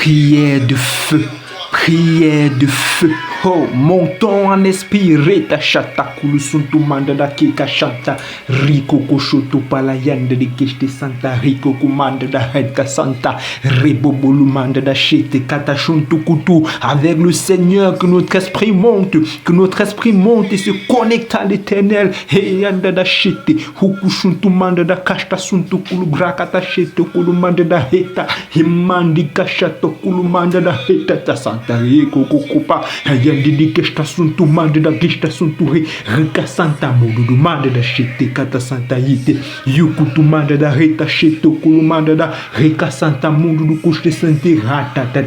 Prière de feu. Prière de feu. Oh, montons en esprit, reta chata kulusuntu manda da kika chanta rico koshoto palayanda de keste santa rico kumanda da hedka santa rebobolu manda da shete katashuntu kutu. Avec le Seigneur, que notre esprit monte, et se connecte à l'Éternel. Heyanda da shete hukushuntu manda da kashta suntu kulu brakata shete kulu manda da heta himandi kashato kulu manda da heta ta santa rico kukupa. Didi kesta suntu mande da gesta suntu reka santa mudu du mande da shete kata santa yite yuku tu mande da reta shete kulu mande da reka santa mudu du kuste sante rata ta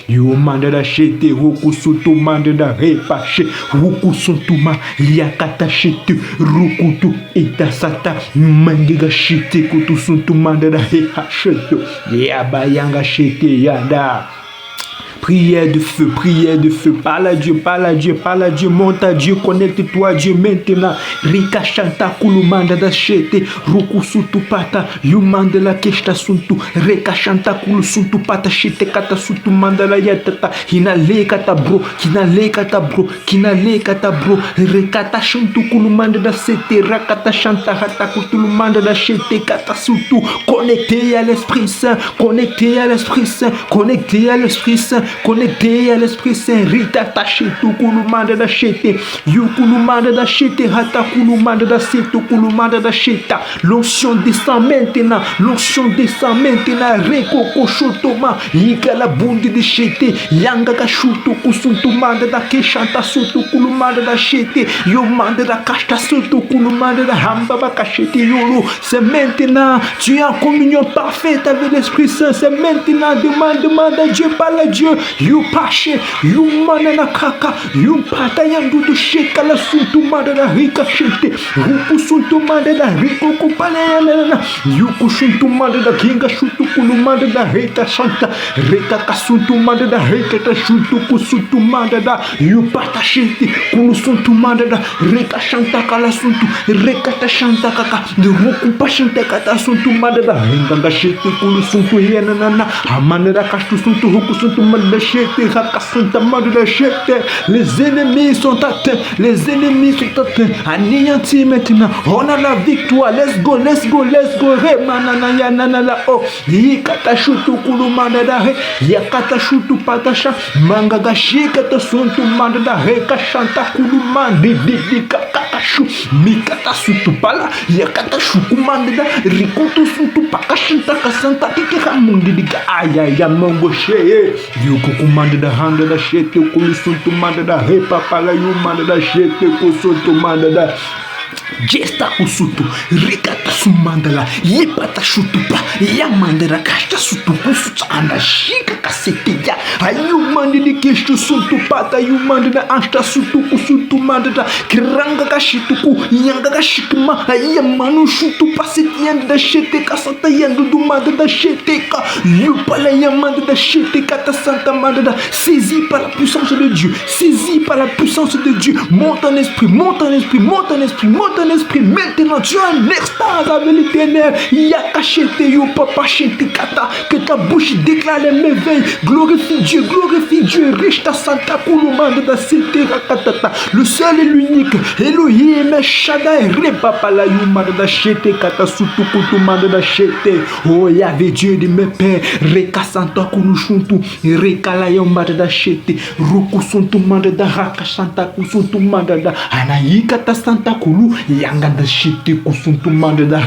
yu mande da shete roku suntu mande da repa she ruku suntu ma yakata shete ruku tu ita santa mande ga shete kutu suntu mande da reha shete yabayanga shete yada. Prière de feu, parle à Dieu, monte à Dieu, connecte-toi à Dieu maintenant. Rika chanta kulumanda da shete, ruku sutu pata, yumanda la keshta suntu, reka chanta kulu suntu pata shete kata sutu mandala yatata, hinale kata bro, rekata shuntu kulumanda da sete, rakata chanta hata kutulumanda da shete kata sutu, connecté à l'Esprit Saint, connecté à l'Esprit Saint, Rita Tashitu Kulumanda da Shete, Yukulumanda da Shete, Hata Kulumanda da Setu Kulumanda da Sheta. L'onction descend maintenant, Reko Koshotoma, Yikala Bundi de Shete, Yanga Kashutu Kusuntumanda da Keshanta Sutu Kulumanda da Shete, Yomanda da Kashta Sutu Kulumanda da Hambaba Kashete Yolo. C'est maintenant, tu es en communion parfaite avec l'Esprit Saint, c'est maintenant, demande à Dieu, parle à Dieu. You pashe, you manana kaka, you patayandu du sheka la suntu manda da rika shete, ruku suntu manda da riko kupana, you kusuntu manda da kinga shutu kulu manda da reka santa, reka kasuntu manda da reka ta shutu kusuntu manda da, you pata shete, kulu suntu manda da reka shanta kala suntu, reka ta shanta kaka, de ruku pashante kata suntu manda da, ringa shete kulu suntu hiyanana, amanda da kastu suntu ruku suntu manda les ennemis sont atteints, anéantis maintenant, on a la victoire, let's go, remanana yanana la o, yikata shutu kulumanda da he, yakata shutu patasha, mangaga shikata suntu manda da he, kashanta kulumandi didika kakashu, mikata sutu pala, yakata shukumanda da, rikutu suntu pakashanta kasanta, kikika mundi dika ayaya mongo sheye, yukukumanda da handa da shete kulusuntu manda da repa pala yumanda da shete kusuntu manda da Gesta kusutu, rikata sumandala, yipata shutupa, yamandera kashta sutu kusuta anda shika kasete ya, ayumandi di keshtu suntu pata, yumandi da ashta sutu kusutu mandada, kiranga kashituku, yanga kashikma, ayamanu shutu paseti yanda da shete kasata yanda dumanda da shete ka, yupala yamanda da shete kata santa mandada, saisi par la puissance de Dieu, monte en esprit, maintenant tu as un extase avec l'Éternel. Yakachete yo papa chete kata, que ta bouche déclare les merveilles. Glorifie Dieu, Rishta Santa Kulumanda da Sete Rakatata, le seul et l'unique Elohim Shaddai Repapa la Yumanda da Shete Kata Sutu Kutumanda da Shete. Oh Yahvé Dieu de mes pères, Reka Santa Kunushuntu, Reka la Yumanda da Shete, Ruku Suntu Manda da Raka Santa Kusuntu Manda da Anaika ta Santa Kulu. Yanga da shite kusuntu manda da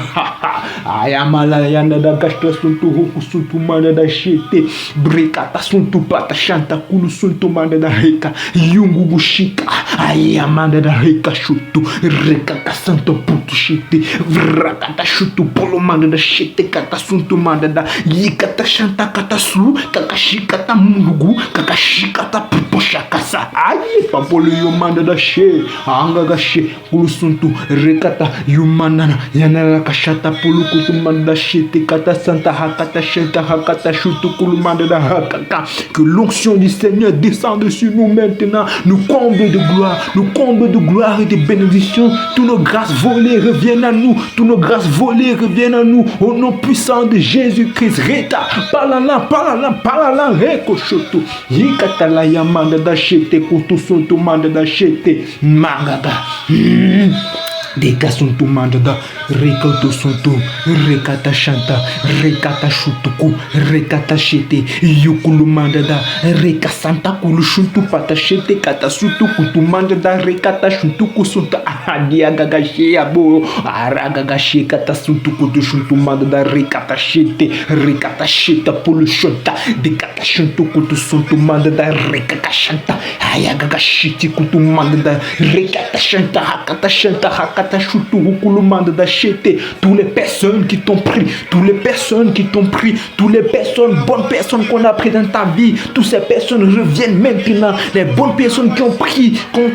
ayamala yanda da gashta suntu huku suntu manda da shite breka ta suntu pata shanta kulu suntu manda da reka yungu bushika ayamanda da reka shutu reka ta santo putu shite vraka ta shutu polo manda da shite kata suntu manda da yikata shanta kata su kakashika ta mungu kakashika ta puposha kasa ayi papolo yo manda da she anga gashe kulu suntu rekata yumanana yanala kashata pulukutu manda shete kata santa hakata sheta hakata shutukulu manda hakaka. Que l'onction du Seigneur descende sur nous maintenant, nous comble de gloire et de bénédiction. Toutes nos grâces volées reviennent à nous, toutes nos grâces volées reviennent à nous, au nom puissant de Jésus-Christ. Reta, palala, reko shoto, yikatala yamanda da shete, kutu sonto manda da shete, magaga. Deka suntu mandada, rekata suntu, rekata shanta, rekata shutuku, rekata shete, yukulu mandada, reka santa kulu shuntu pata shete, kata sutu kutu mandada, rekata shutuku sunta, ahadia gagashi abo, aragagashi kata suntu kutu shuntu mandada, rekata sheta pulu shunta, dekata shuntu kutu suntu mandada, rekata shanta, ayagagashi kutu mandada, rekata shanta, hakata shanta, hakata tous les personnes qui t'ont pris, toutes les personnes bonnes personnes qu'on a pris dans ta vie, toutes ces personnes reviennent maintenant. Les bonnes personnes qu'on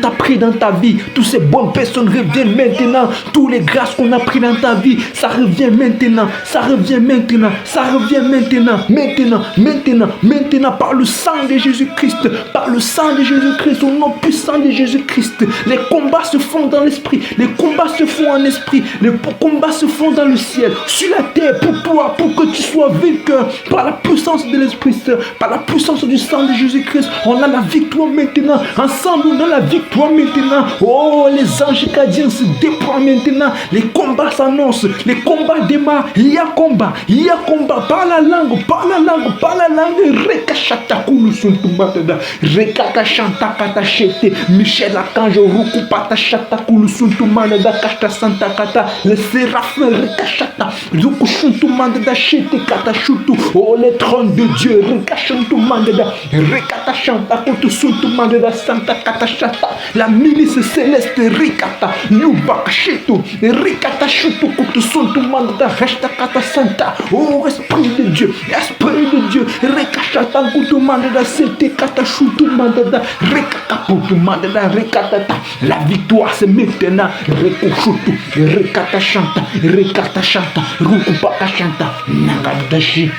t'a pris dans ta vie, toutes ces bonnes personnes reviennent maintenant. Toutes les grâces qu'on a pris dans ta vie, ça revient maintenant, maintenant, par le sang de Jésus-Christ, au nom puissant de Jésus-Christ. Les combats se font dans l'esprit, les combats se font en esprit, les combats se font dans le ciel, sur la terre, pour toi, pour que tu sois vainqueur par la puissance de l'Esprit Saint, par la puissance du sang de Jésus-Christ. On a la victoire maintenant, ensemble on a la victoire maintenant. Oh, les anges gardiens se déploient maintenant, les combats s'annoncent, les combats démarrent, il y a combat, par la langue, rekachata kulu suntumbata, rekachanta katachete, Michel Archange Rukupata chata kulu suntumanda da kasta santa kata, le séraphin rekachata, rukushuntumanda da chete kata shutu, oh les trônes de Dieu, rekachuntumanda da, rekata chanta kutu suntumanda da santa kata chata, la milice céleste rekata, yubaka chetu, rekata shutu kutu suntumanda da resta kata santa, oh esprit de Dieu, rekachata kutumanda da sete kata shutumanda da, rekata putumanda da rekata, la victoire c'est maintenant. Rekushutu, rekata chanta, rukupaka chanta, nagadashi.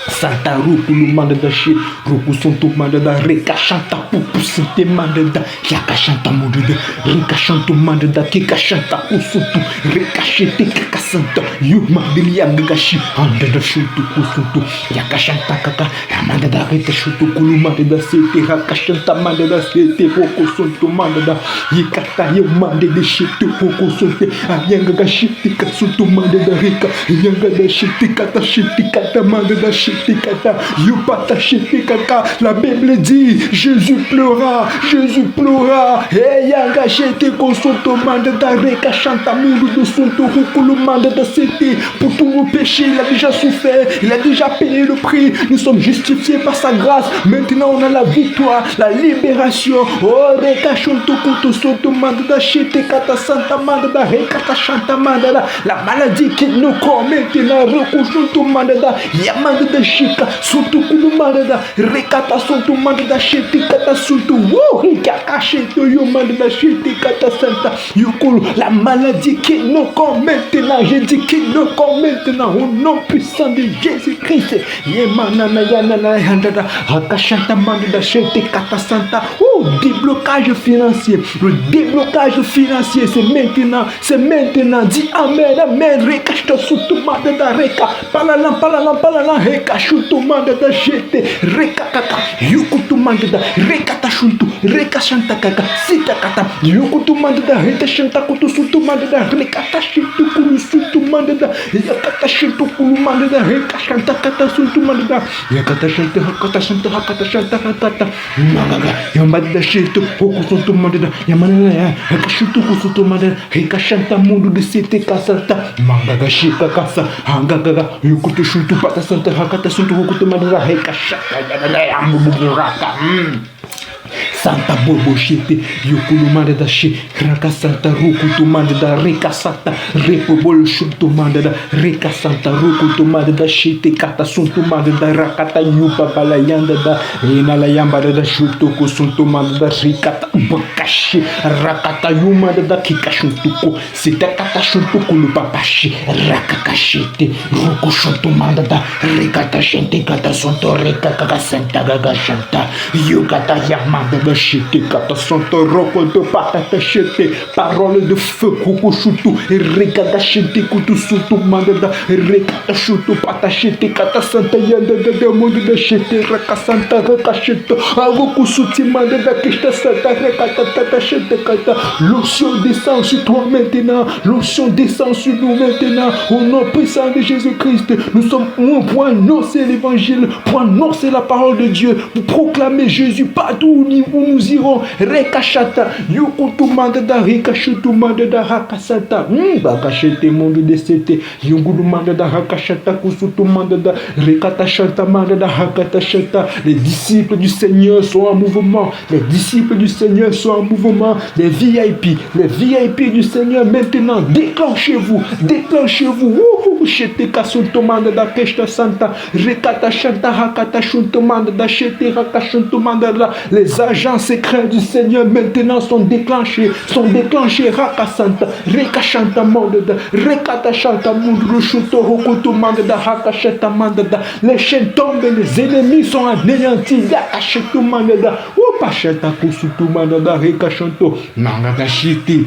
Santa Rukulu Mandadashi, Rukusuntu Mandada, Rekachanta Pupusinte Mandada, Yakashanta Mudada, Rekachantu Mandada, Kikashanta Kusutu, Rekachete Kakasanta, Yumandilia Gashi, under the Shutu Kusutu, Yakashanta Kaka, Mandada Reta Shutu Kulu Mandada City, Rakashanta Mandada City, Hokusuntu Mandada, Yikata Yamande de Shitu Hokusunte, Ayangagashi, Kasutu Mandada Rika, Yangadashi, Kata Kata Mandada Shit. La Bible dit Jésus pleura, et yangachete konsoto mandata reka chanta mundu de sonto hukulu mandata c'était pour tous nos péchés, il a déjà souffert, il a déjà payé le prix, nous sommes justifiés par sa grâce, maintenant on a la victoire, la libération. Oh reka chonto koto sonto mandata chete kata santa mandata reka chanta mandata, la maladie qui nous commet maintenant rekoshonto mandata yamandata shika suntu kulumanda rekata suntu manda shiti kata suntu wo rikaka shito yo manda shiti kata santa yukulu, la maladie qui nous commet maintenant, je dis qui nous commet maintenant au nom puissant de Jésus-Christ. Yemanana yanana yandada hakashanta manda shiti kata santa. Oh, déblocage financier, le déblocage financier c'est maintenant, dis amen, rekashto suntu manda reka palala reka shutu manda da shete rekakaka yukutu manda da rekata shuntu reka shanta kaka sita kata yukutu manda da reka shanta kutu sutu manda da rekata shutu kulu sutu manda da yakata shutu kulu manda da reka shanta kata sutu manda da yakata shanta hakata shanta magaga yambada da shete hoku sutu manda da yamana ya reka shutu kusutu manda reka shanta mundu de sete kasata magaga shika kasa hangaga yukutu shutu pata santa hakata suntu hukutu mandara heka shaka ya amu buraka. Santa Bobo Shete, Yokulumanda da She, Raka Santa Rukutumanda da Reka Santa, Repobol Shuntumanda da Reka Santa Rukutumanda da Shete, Kata Suntumanda da Rakata Yupa Balayanda da Inalayamba da Shutoko Suntumanda da Rikata Bakashi, Rakata Yumanda da Kikashuntuko, Sita Kata Shuntuko Lupapashi, Rakakashete, Ruku Shuntumanda da Rikata Shente Kata Sunto Reka Santa Gagashanta, Yukata Yamanda da Shete Kata Sunto Roko de Patata Shete, parole de feu, Kuku Shutu, Rikata Shente Kutu Suntumanda da Rikata Shutu Patachete Kata Santa Yanda da Monde da Shete, Raka Santa Rakashete, Agoku Sutimanda da Kista Santa Rekata Tata Shete Kata, l'onction descend sur toi maintenant, l'onction descend sur nous maintenant, au nom puissant de Jésus-Christ, nous sommes pour annoncer l'évangile, pour annoncer la parole de Dieu, pour proclamer Jésus partout où nous irons. Rekashata, Yukutumanda da Rekashutumanda da Hakasata, Bakashete Monde de Sete, Yungudumanda da Hakashata, Kusutumanda da Rekatashata Manda da Hakatashata. Les disciples du Seigneur sont en mouvement, les disciples du Seigneur sont en mouvement, les VIP du Seigneur maintenant, déclenchez-vous, Shete Kasuntumanda da Keshta Santa, Rekata Shanta Hakata Shuntumanda da Shete Rakashuntumanda da. Les agents secrets du Seigneur maintenant sont déclenchés, Raka Santa, Rekashanta Manda da, Rekata Shanta Mundru Shuto Hokutumanda da Hakashata Manda da. Les chaînes tombent, les ennemis sont anéantis, Yakashutumanda da, Upashata Kusutumanda da Rekashanto, Manga da Shiti.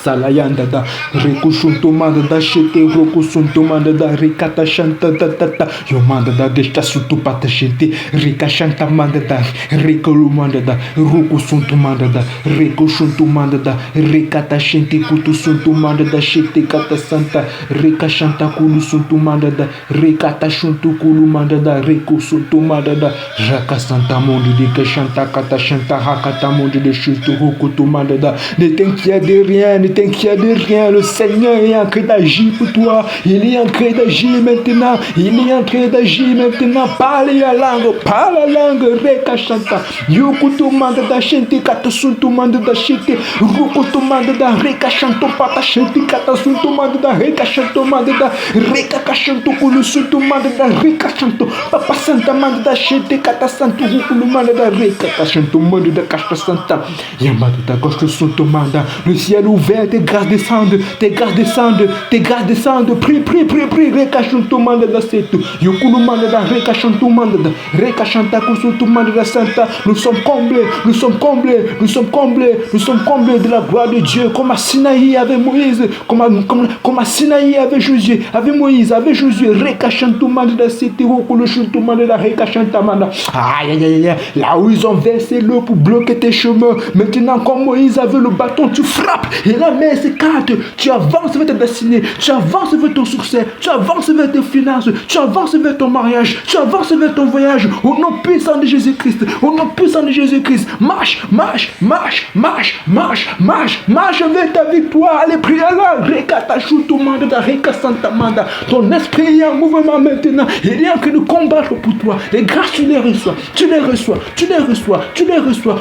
Salayanda da Rekushuntumanda da Shete Rokusuntumanda da Rekata Shanta Tata Yomanda da Desta Sutupata Shete Rekashanta Manda da Rekolumanda da Rokusuntumanda da Rekushuntumanda da Rekata Shente Kutusuntumanda da Shete Kata Santa Rekashanta Kulusuntumanda da Rekata Shuntukulumanda da Rekusuntumanda da Raka Santa Monde de Kashanta Kata Shanta Hakata Monde de Shutu Rokutumanda da. Ne t'inquiète de rien, ne t'inquiète de rien, le Seigneur est en train d'agir pour toi, il est en train d'agir maintenant, parle la langue, Reka Shanta, Yukutumanda da Shente Katasuntumanda da Shete, Rukutumanda da Reka Shanto Pata Shente Katasuntumanda da Reka Shantomanda da Reka Kashanto Kulusuntumanda da Reka Shanto, Papa Santa Manda da Shete Katasanto Rukulumanda da Reka Kashantomanda da Kasta Santa, Yamada da Kosta Suntumanda, le ciel ouvert, tes grâces descendent, prie, Rekashuntumanda da Setu, Yukulumanda da Rekashuntumanda da Rekashanta Kusuntumanda da Santa. Nous sommes comblés de la gloire de Dieu, comme à Sinaï avec Moïse, comme à Sinaï avec Josué, Rekashantumanda da Setu, Rokulushuntumanda da Rekashantamanda. Aïe, là où ils ont versé l'eau pour bloquer tes chemins, maintenant comme Moïse avait le bâton, tu frappes et la main s'écarte, tu avances vers ta destinée, tu avances vers ton succès, tu avances vers tes finances, tu avances vers ton mariage, tu avances vers ton voyage, au nom puissant de Jésus-Christ, marche vers ta victoire, allez prier là, Rekata Shutumanda da Reka Santa Manda. Ton esprit est en mouvement maintenant, il est en train de combattre pour toi, les grâces tu les reçois,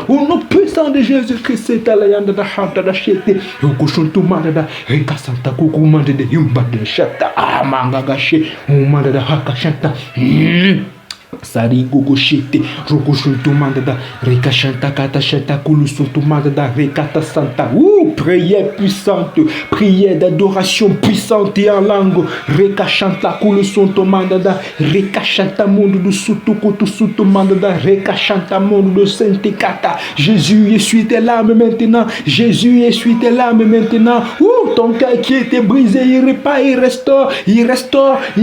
au nom puissant de Jésus-Christ. C'est à la yanda da Hanta da Shete, Yokushuntumanda da Reka Santa Kukumanda de Yumba de Shata, Manga Gashi, Umanda da Hakashanta. Sari Gogoshete, Rogoshuntumanda da Rekashanta Katashata Kulusuntumanda da Rekata Santa. Prière puissante, prière d'adoration puissante et en langue. Rekashanta Kulusuntumanda da Rekashanta Monde de Sutukutu Sutumanda da Rekashanta Monde de Sainte Kata. Jésus, essuie tes larmes maintenant. Ton cœur qui était brisé, il répare, il restaure.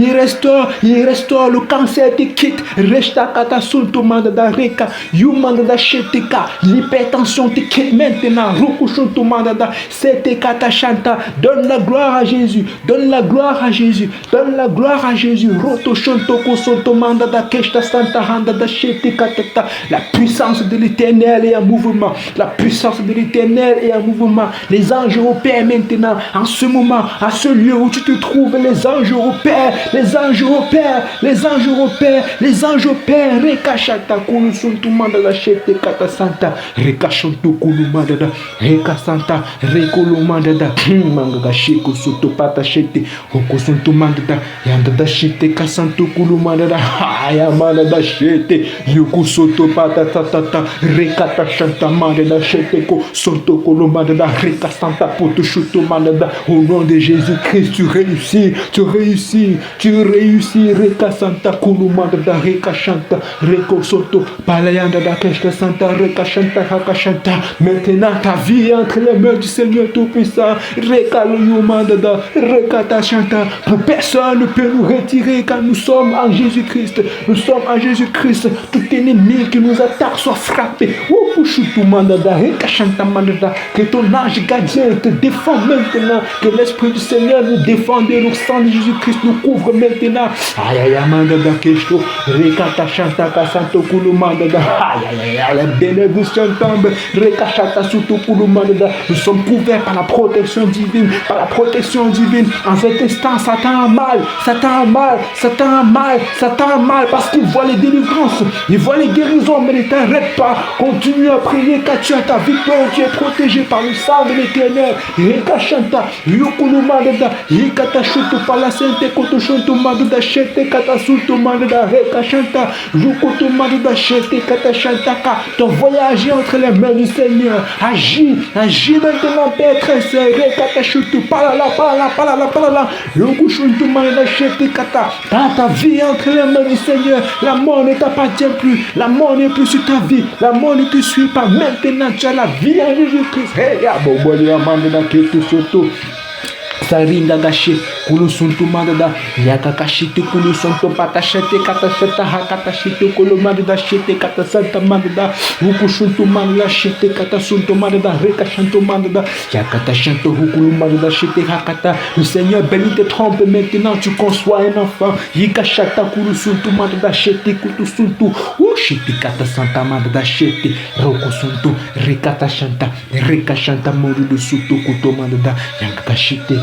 Le cancer te quitte. Resta kata suntumanda da Reka, Yumanda da Sheteka, l'hypertension te quitte maintenant. Rukushuntumanda da Sete Kata Shanta. Donne la gloire à Jésus. Roto Shantoko Suntumanda da Keshta Santa Handa da Shete Katata. La puissance de l'Éternel est en mouvement. Les anges opèrent maintenant, en ce moment, à ce lieu où tu te trouves. Les anges opèrent. anges opèrent. Rekashata kulu suntu mandada shete kata santa. Rekashantu kulu mandada. Rekasanta rekulu mandada. Mangaga sheko soto pata shete. Hokosuntu mandada. Yandada shete kasantu kulu mandada. Haya mandada shete. Yuku soto pata tatata. Rekata shanta mandada shete ko soto kulu mandada. Rekasanta putu shutu mandada. Au nom de Jésus-Christ, tu réussis, tu réussis, tu réussis. Rekasanta kulu mandada. Rekashanta reko soto palayanda da keshka santa. Rekashanta hakashanta. Maintenant ta vie est entre les mains du Seigneur Tout-Puissant. Rekalu mandada. Rekata chanta. Personne ne peut nous retirer quand nous sommes en Jésus-Christ. Nous sommes en Jésus-Christ. Tout ennemi qui nous attaque soit frappé. Que ton ange gardien te défend maintenant. Que l'Esprit du Seigneur nous défende et le sang de Jésus-Christ nous couvre maintenant. Aïe aïe mandada kesto. Rekata chanta kasanto kulu mandada. Aïe aïe aïe. La bénédiction tombe. Rekachata suto kulu mandada. Nous sommes couverts par la protection divine. Par la protection divine. En cet instant, Satan a mal. Satan a mal. Satan a mal. Satan a mal parce qu'il voit les délivrances. Il voit les guérisons, mais ne t'arrête pas. Continue à prier car tu as ta victoire. Tu es protégé par le sang de l'Éternel. Rekashanta. Yukulu mandada. Yikata shutu pala sente koto shutu mandada shete kata sutu mandada. Rekashanta. Yukutu mandada shete kata shantaka. Ton voyage est entre les mains du Seigneur. Agis. Agis maintenant, Père très saint. Rekata shutu palala palala palala palala. Yukushuntu mandada shete kata. Ta vie est entre les mains du Seigneur. La mort ne t'appartient plus. La mort n'est plus sur ta vie. La mort ne te suit pas. Maintenant, tu as la vie en Jésus-Christ. Hey, ya bobo ya mandada ketu soto. Saringa gashi kulusuntu mandada yakakashite kulusuntu patashete katasheta hakatashite kulumandada shete katasanta mandada hukushuntu mandada shete katasuntu mandada rekashantu mandada yakatashantu hukulumandada shete hakata. Le Seigneur bénit tes trompes maintenant, tu conçois un enfant. Yikashata kulusuntu mandada shete kutusuntu shete katasanta mandada shete rokusuntu rekatashanta rekashanta morudu sutu kutomandada yakakashite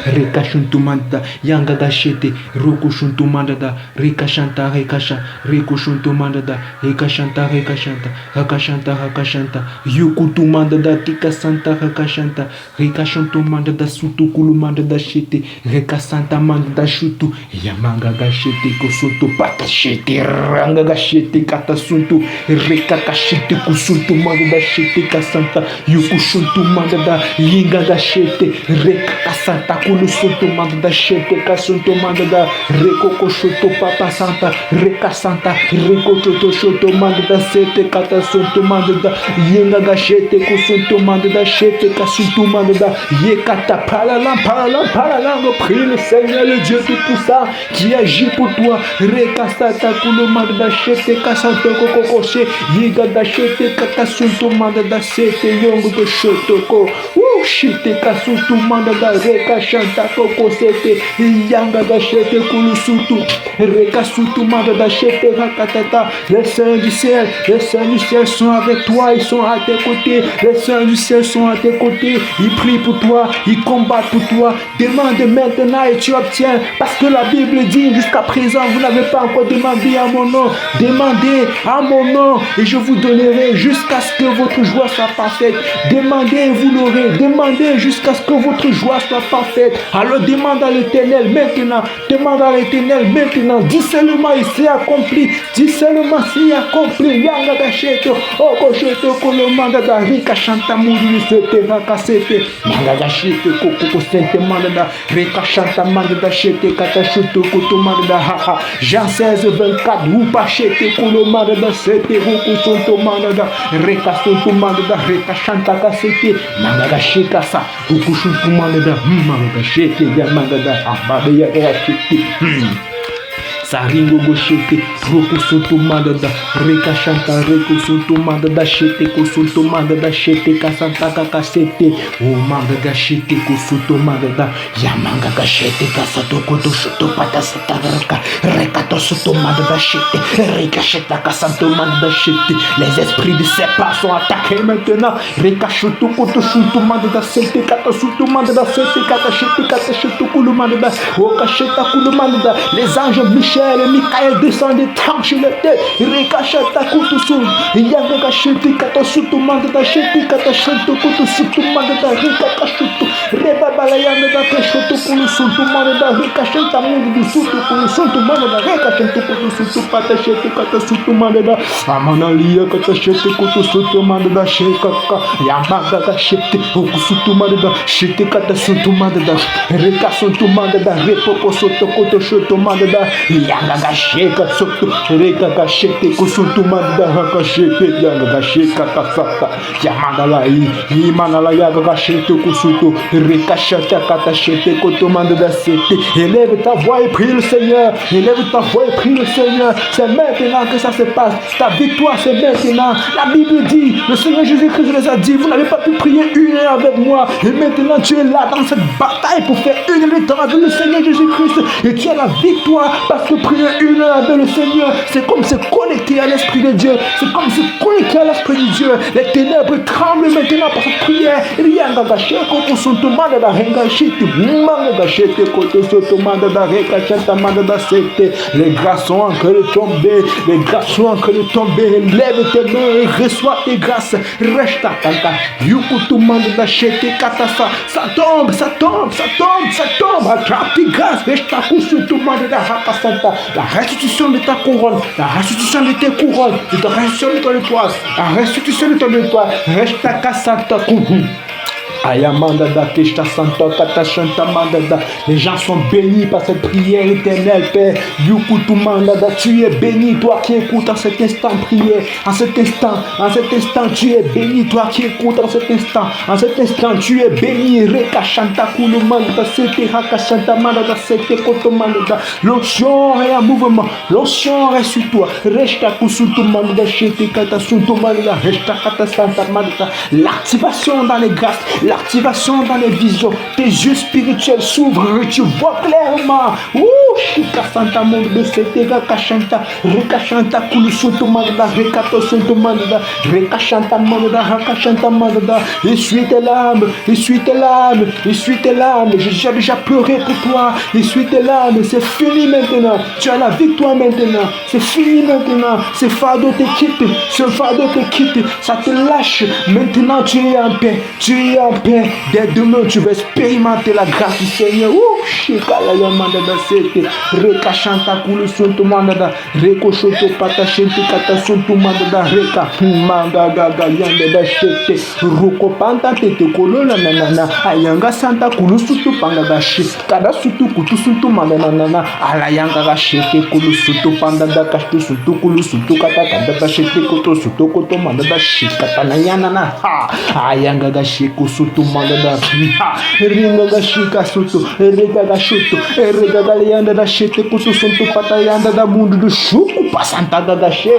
Rekashuntu mandada yanga shete rokushuntu mandada rekashanta rekasha rekushuntu mandada rekashanta rekashanta hakashanta hakashanta yukutu mandada tikasanta hakashanta rekashuntu mandada sutukulu mandada shete rekasanta mandada shutu yamanga gashete kosuntu pata shete ranga gashete katasuntu rekakashete kusuntu mandada shete kasanta yukushuntu mandada yinga gashete rekakasanta kulu suntu mandada shete kasuntu mandada rekoko shoto papa santa rekasanta rekoto shoto mandada sete katasuntu mandada yenga gashete kusuntu mandada shete kasuntu mandada yekata palala palala palala. Prie le Seigneur le Dieu tout-puissant qui agit pour toi. Rekasata kulu mandada shete kasanto kokokoshe yega gashete katasuntu mandada sete yongo de shotoko shite kasuntu mandada rekashanta kokosete yanga gashete kulusutu rekasutu mandada shete rakatata. Les saints du ciel, les saints du ciel sont avec toi, ils sont à tes côtés. Les saints du ciel sont à tes côtés, ils prient pour toi, ils combattent pour toi. Demande maintenant et tu obtiens, parce que la Bible dit jusqu'à présent vous n'avez pas encore demandé à mon nom. Demandez à mon nom et je vous donnerai jusqu'à ce que votre joie soit parfaite. Demandez et vous l'aurez. Demandez jusqu'à ce que votre joie soit parfaite. Alors demande à l'Éternel maintenant. Demande à l'Éternel maintenant. Dis seulement il s'est accompli. Dis seulement s'il est accompli. Yanga gacheto. Okosheto kolomanda da rika chanta muru sete rakasete. Manga gachete koko sente manda rika chanta manda da chete katashuto kotomanda da haha. Jean 16 24 ou pas chete kolomanda da sete roko sonto manda da rika sonto manda da rika chanta kasete. Manga gacheka sa ukushutu manda da manga gachete ya manda da abade ya gachete. Saringo goshete roko suntu mandada reka shanta reko suntu mandada shete ko suntu mandada shete kasanta kakasete o manga gashete ko suntu mandada yamanga gashete kasato ko to shoto pata sataraka reka to suntu mandada shete reka sheta kasanto mandada shete. Les esprits de serpent sont attaqués maintenant. Reka shoto ko to suntu mandada shete kata suntu mandada shete kata shete kata shoto ko mandada o kasheta ko mandada. Les anges Michel ciel, Michael descend des tranches de terre, Rekashata Kutusun, Yangakashiti Katasutu Mandata Sheti Katashanto Kutusutu Mandata Rekakashutu, Rebabalayanda da Keshoto Kulusuntu Mandata Rekashanta Mundu Sutu Kulusuntu Mandata Rekashanto Kutusutu Patasheti Katasutu Mandata, Amanalia Katasheti Kutusutu Mandata Shekaka, Yamaka Sheti Okusutu Mandata, Sheti Katasutu Mandata, Rekasuntu Mandata, Repokosoto Kotoshoto Mandata, Yangagasheka Soto, Rekakasheti Kusutu Mandata, Hakasheti Yangagasheka Kasata, Yamanalai, Yimanala Yagagasheti Kusutu, Rekashata Katasheti Kotomandata Sete. Élève ta voix et prie le Seigneur, élève ta voix et prie le Seigneur. C'est maintenant que ça se passe, ta victoire c'est maintenant. La Bible dit, le Seigneur Jésus-Christ les a dit, vous n'avez pas pu prier une heure avec moi, et maintenant tu es là dans cette bataille pour faire une heure de temps avec le Seigneur Jésus-Christ, et tu as la victoire, parce que prier une heure avec le Seigneur, c'est comme se connecter à l'Esprit de Dieu, c'est comme se connecter à l'Esprit de Dieu. Les ténèbres tremblent maintenant par cette prière. Il y a un gâché contre son tomate de Rengashiti, les grâces sont en train de tomber, les grâces sont en train de tomber. Lève tes mains et reçois tes grâces. Reste à tata. Yukutumanda da shete katasa. Ça tombe, ça tombe, ça tombe, ça tombe. Attrape tes grâces. Reste à kusutumanda da hakasanta. La restitution de ta couronne, la restitution de tes couronnes, la restitution de ton étoile, la restitution de ton étoile. Reste à kasanta kuhu. Ayamanda da Keshta Santa Katashanta Mandada. Les gens sont bénis par cette prière éternelle, Père. Yukutumanda da, tu es béni, toi qui écoutes en cet instant prière. En cet instant, tu es béni, toi qui écoutes en cet instant. En cet instant, tu es béni. Rekashanta Kulumanda, Sete Hakashanta Mandada, Sete Kotomanda. L'onction est en mouvement, l'onction est sur toi. Resta Kusutumanda, Shete Katasuntumanda, Resta Katasanta Mandada. L'activation dans les grâces. L'activation dans les visions, tes yeux spirituels s'ouvrent et tu vois clairement. Shika Santa Monde de Setega Kashanta, Rekashanta Kulusunto Manda, Rekatosunto Manda, Rekashanta Manda, Hakashanta Manda. Essuie tes larmes, essuie tes larmes, essuie tes larmes. J'ai déjà pleuré pour toi. Essuie tes larmes, c'est fini maintenant. Tu as la victoire maintenant. C'est fini maintenant. Ce fardeau te quitte, ce fardeau te quitte, ça te lâche. Maintenant tu es en paix, tu es en paix. Dès demain, tu vas expérimenter la grâce du Seigneur. Shikala Yamanda Sete, Rekashanta Kulusunto Mandada, Rekoshoto Patashente Katasunto Mandada, Reka, Manga Gaga Yanda Shete, Rukopanta Tete Kolona Nanana, Ayanga Santa Kulusutu Pandadashi, Kadasutu Kutusuntu Mandanana, Alayanga Shete Kulusutu Pandada Kastusutu Kulusutu Katakanda Shete Kotosutu Koto Mandada Shikatanayana, Ayanga Sheko Sutu Mandada, Ringa Shika Sutu, Rega Shutu, Rega Galianda da Shete Kutusuntu Patayanda da Mundo do Chuco, Passantada da She,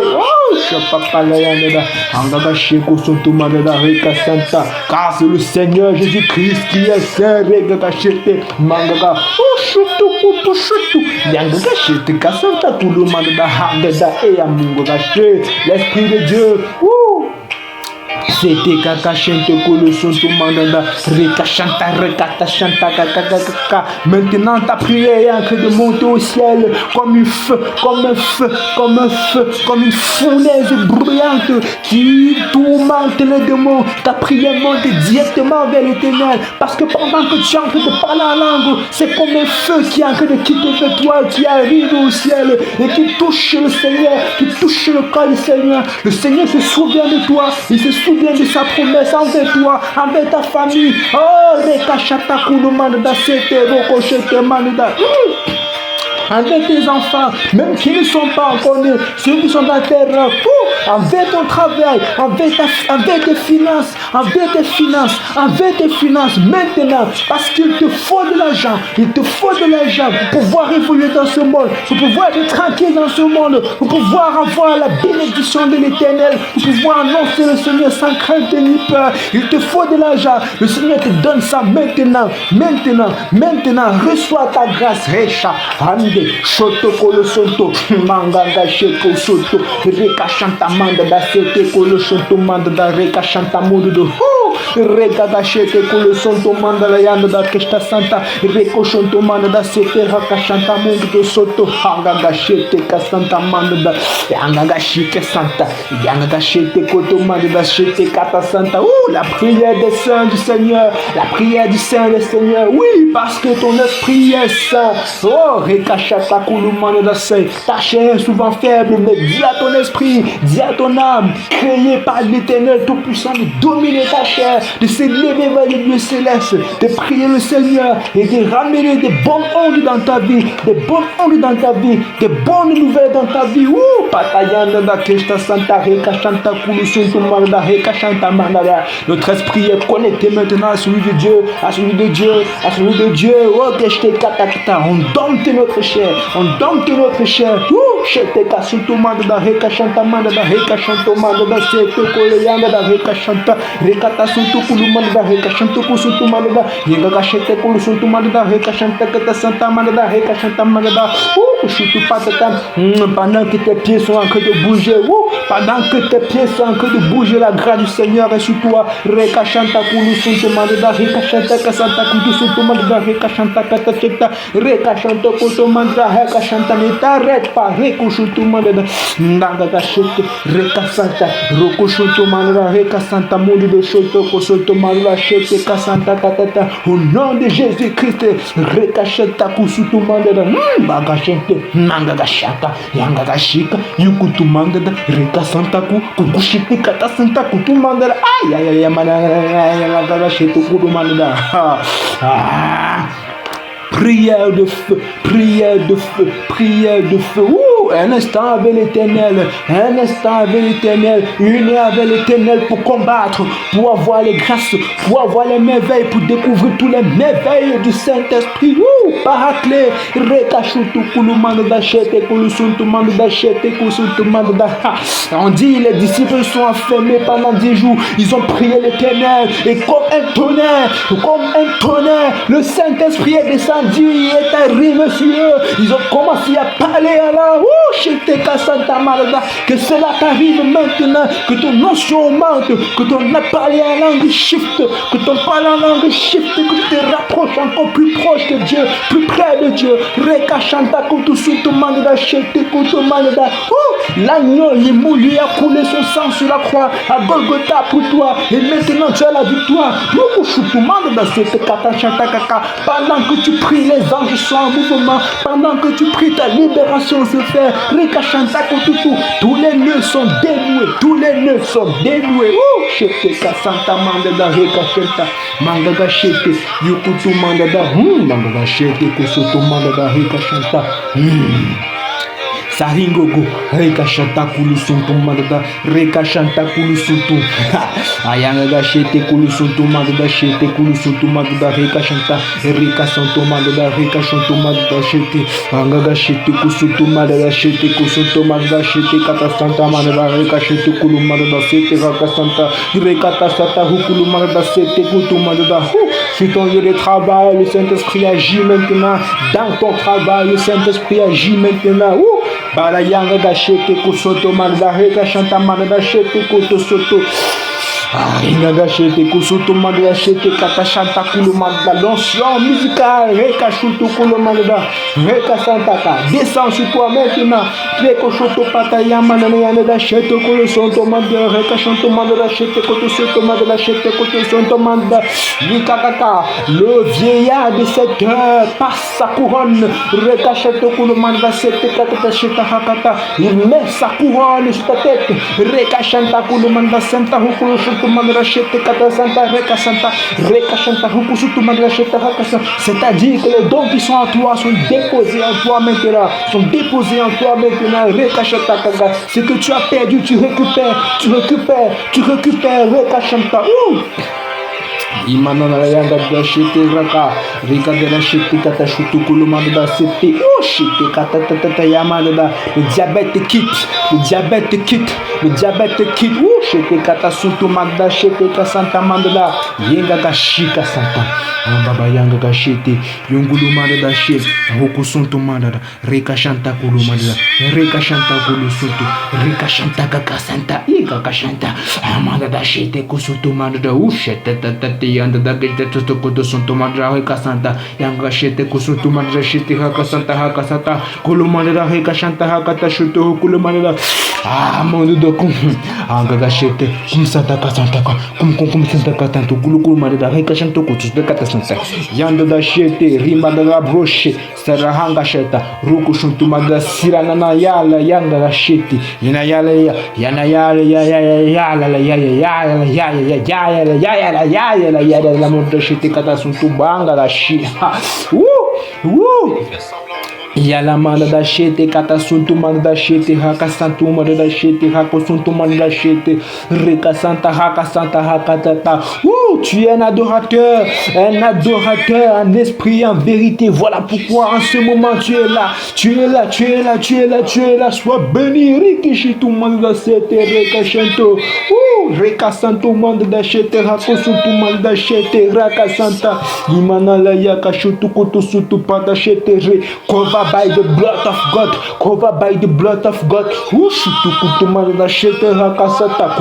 Chapapayanda da Anga Sheko Suntu Mandada Rica Santa, car c'est le Seigneur Jésus-Christ qui est saint, Rega Shete, Mangaga, Chutu Kutu Chutu, Yanga Shete Kasanta Kulu Mandada Handa Ea Mungo Gaché, l'Esprit de Dieu, c'était Kakashente Kolosuntu Mandada, Rekashanta Rekatashanta Kakakaka. Maintenant ta prière est en train de monter au ciel comme un feu, comme un feu, comme un feu, comme une fournaise brûlante qui tourmente les démons. Ta prière monte directement vers l'éternel, parce que pendant que tu es en train de parler en langue, c'est comme un feu qui est en train de quitter de toi, qui arrive au ciel et qui touche le Seigneur, qui touche le corps du Seigneur. Le Seigneur se souvient de toi, il se souvient de sa promesse envers toi, envers ta famille. Oh, Rekashata Kulumanda Sete Rokoshete Manida. Avec tes enfants, même qui ne sont pas encore nés, ceux qui sont dans tes rangs, avec ton travail, avec tes finances, avec tes finances, maintenant, parce qu'il te faut de l'argent, pour pouvoir évoluer dans ce monde, pour pouvoir être tranquille dans ce monde, pour pouvoir avoir la bénédiction de l'Éternel, pour pouvoir annoncer le Seigneur sans crainte ni peur. Il te faut de l'argent, le Seigneur te donne ça maintenant, reçois ta grâce, Recha, Shotokolo Soto, Manganga Sheko Soto, Reka Shanta Manda da Sete Kolo Soto Manda da Reka Shanta Mundo. Regagashete kulu sonto mandala yanda da kesta santa. Rekoshonto mandada sete rakashanta mungu do soto. Hangagashete kasanta mandada. Yangagashike santa. Yangagashete koto mandada shete kata santa. La prière des saints du Seigneur. La prière du Saint du Seigneur. Oui, parce que ton esprit est saint. Oh, rekashata kulu mandada se. Ta chair est souvent faible, mais dis à ton esprit, dis à ton âme, créé par l'Éternel Tout-Puissant, de dominer ta chair, de s'élever vers les lieux célestes, de prier le Seigneur et de ramener des bonnes ondes dans ta vie, des bonnes ondes dans ta vie, des bonnes nouvelles dans ta vie. Ouh, patayanda da kesta santa reka chanta kulu suntu manda reka chanta mandala. Notre esprit est connecté maintenant à celui de Dieu, à celui de Dieu, à celui de Dieu. Oh, keste katakata, on dompte notre chair, on dompte notre chair. Ouh, chete kasutu manda reka chanta manda reka chanta manda sete koleyanda da reka chanta reka tasutu kulu manda reka chanta kusutu manda yenga kashete kulu suntu manda reka chanta kata santa manda reka chanta manda. Ouh, chutu patata. Pendant que tes pieds sont en train de bouger, pendant que tes pieds sont en train de bouger, la grâce du Seigneur est sur toi. Reka chanta kulu suntu manda reka chanta kasanta kulu suntu manda reka chanta kata cheta reka chanta kusu manda reka chanta. Ne t'arrête pas. Reka chutu manda ndanga kashete reka santa roko chutu manda reka santa mundo de choto kosoto manda chete kasanta katata. Au nom de Jésus-Christ, reka chanta kusutu manda baga chete nanga kashata yanga kashika yukutu manda reka santa kukushiti kata santa kutu manda. Ay ay ay mana yanga chete kutu manda. Prière de feu, prière de feu, prière de feu. Un instant avec l'Éternel, un instant avec l'Éternel, une heure avec l'Éternel pour combattre, pour avoir les grâces, pour avoir les merveilles, pour découvrir tous les merveilles du Saint-Esprit. Paraclé, rekachutu kulumanda dachete kulusuntu manda dachete kusuntu manda. On dit les disciples sont enfermés pendant 10 jours, ils ont prié l'Éternel et comme un tonnerre, le Saint-Esprit est descendu, il est arrivé sur eux, ils ont commencé à parler à la que cela t'arrive maintenant, que ton notion augmente, que ton parler en langue shift, que ton parler en langue shift, que tu te rapproches encore plus proche de Dieu, plus près de Dieu. Reka chanta kutu sutu manda shete kutu manda. L'agneau il a coulé son sang sur la croix à Golgotha pour toi, et maintenant tu as la victoire. Pendant que tu pries, les anges sont en mouvement. Pendant que tu pries, ta libération se fait. Tous les nœuds sont dénoués. Tous les nœuds sont dénoués. Chete kasanta manda reka cheta manga chete yukutu manda manga chete kusutu manda reka chanta. Saringogo, reka chanta kulu suntu manda reka chanta kulu suntu. Ayanga gachete kulu suntu manda chete kulu suntu manda reka chanta reka suntu manda reka suntu manda chete anga gachete kusuntu manda chete kusuntu manda chete kata santa manda reka chete kulu manda chete reka santa reka santa hukulu manda chete kutu manda. Sur ton lieu de travail, le Saint-Esprit agit maintenant. Dans ton travail, le Saint-Esprit agit maintenant. Balayanga gachete kusoto manda reka chanta manda chete kuto soto. Ingagachete kusutu manda chete kata chanta kulu manda. L'onction musicale reka chutu kulu manda reka santaka. Descends sur toi maintenant. Reka chutu patayama nana da chete kulu sonto manda reka chanto manda chete kuto soto manda chete kuto sonto manda. Likakaka, le vieillard de cette heure passe sa couronne. Reka chete kulu manda chete kata cheta hakata. Il met sa couronne sur ta tête. Reka chanta kulu manda santa hukulu c'est-à-dire que les dons qui sont en toi sont déposés en toi maintenant. Ce que tu as perdu, tu récupères. Imanana la yanga da shete raka rika de la shete kata shutu kulumanda da sete oh shete kata tata yamanda da le diabète quitte le diabète quitte oh shete kata suntu manda shete ka santa manda da yenga ga shika santa baba yanga ga shete yungulumanda da shete roku suntu manda da rika shanta kulumanda da rika shanta kulu suntu rika shanta ka santa ika ka shanta amanda da shete kusuntu manda da oh shete tata yanda da gete to kodo suntu mandra heka santa yanga shete kusuntu mandra shete haka santa kulumandra heka shanta haka ta shutu kulumandra mando do kum anga ga shete kum santa ka santa kum santa ka tanto kulumandra heka shanta kutus de kata santa yanda da shete rimanda da broche sarahanga sheta ruku shuntu mandra sirana na yala yanda da shete yana yala la montre shete kata suntu banga la shi Yala manda da shete kata suntu manda da shete haka santu manda da shete haka suntu manda da shete reka santa haka tata. Tu es un adorateur, un esprit en vérité. Voilà pourquoi en ce moment tu es là. Sois béni, rikishi tu manda da shete reka shanto. Reka santu manda da shete haka suntu manda da shete raka santa. Imana la yaka shutu kutu suntu pata shete re cover by the blood of God. Shutu kutu manda da shete haka santa.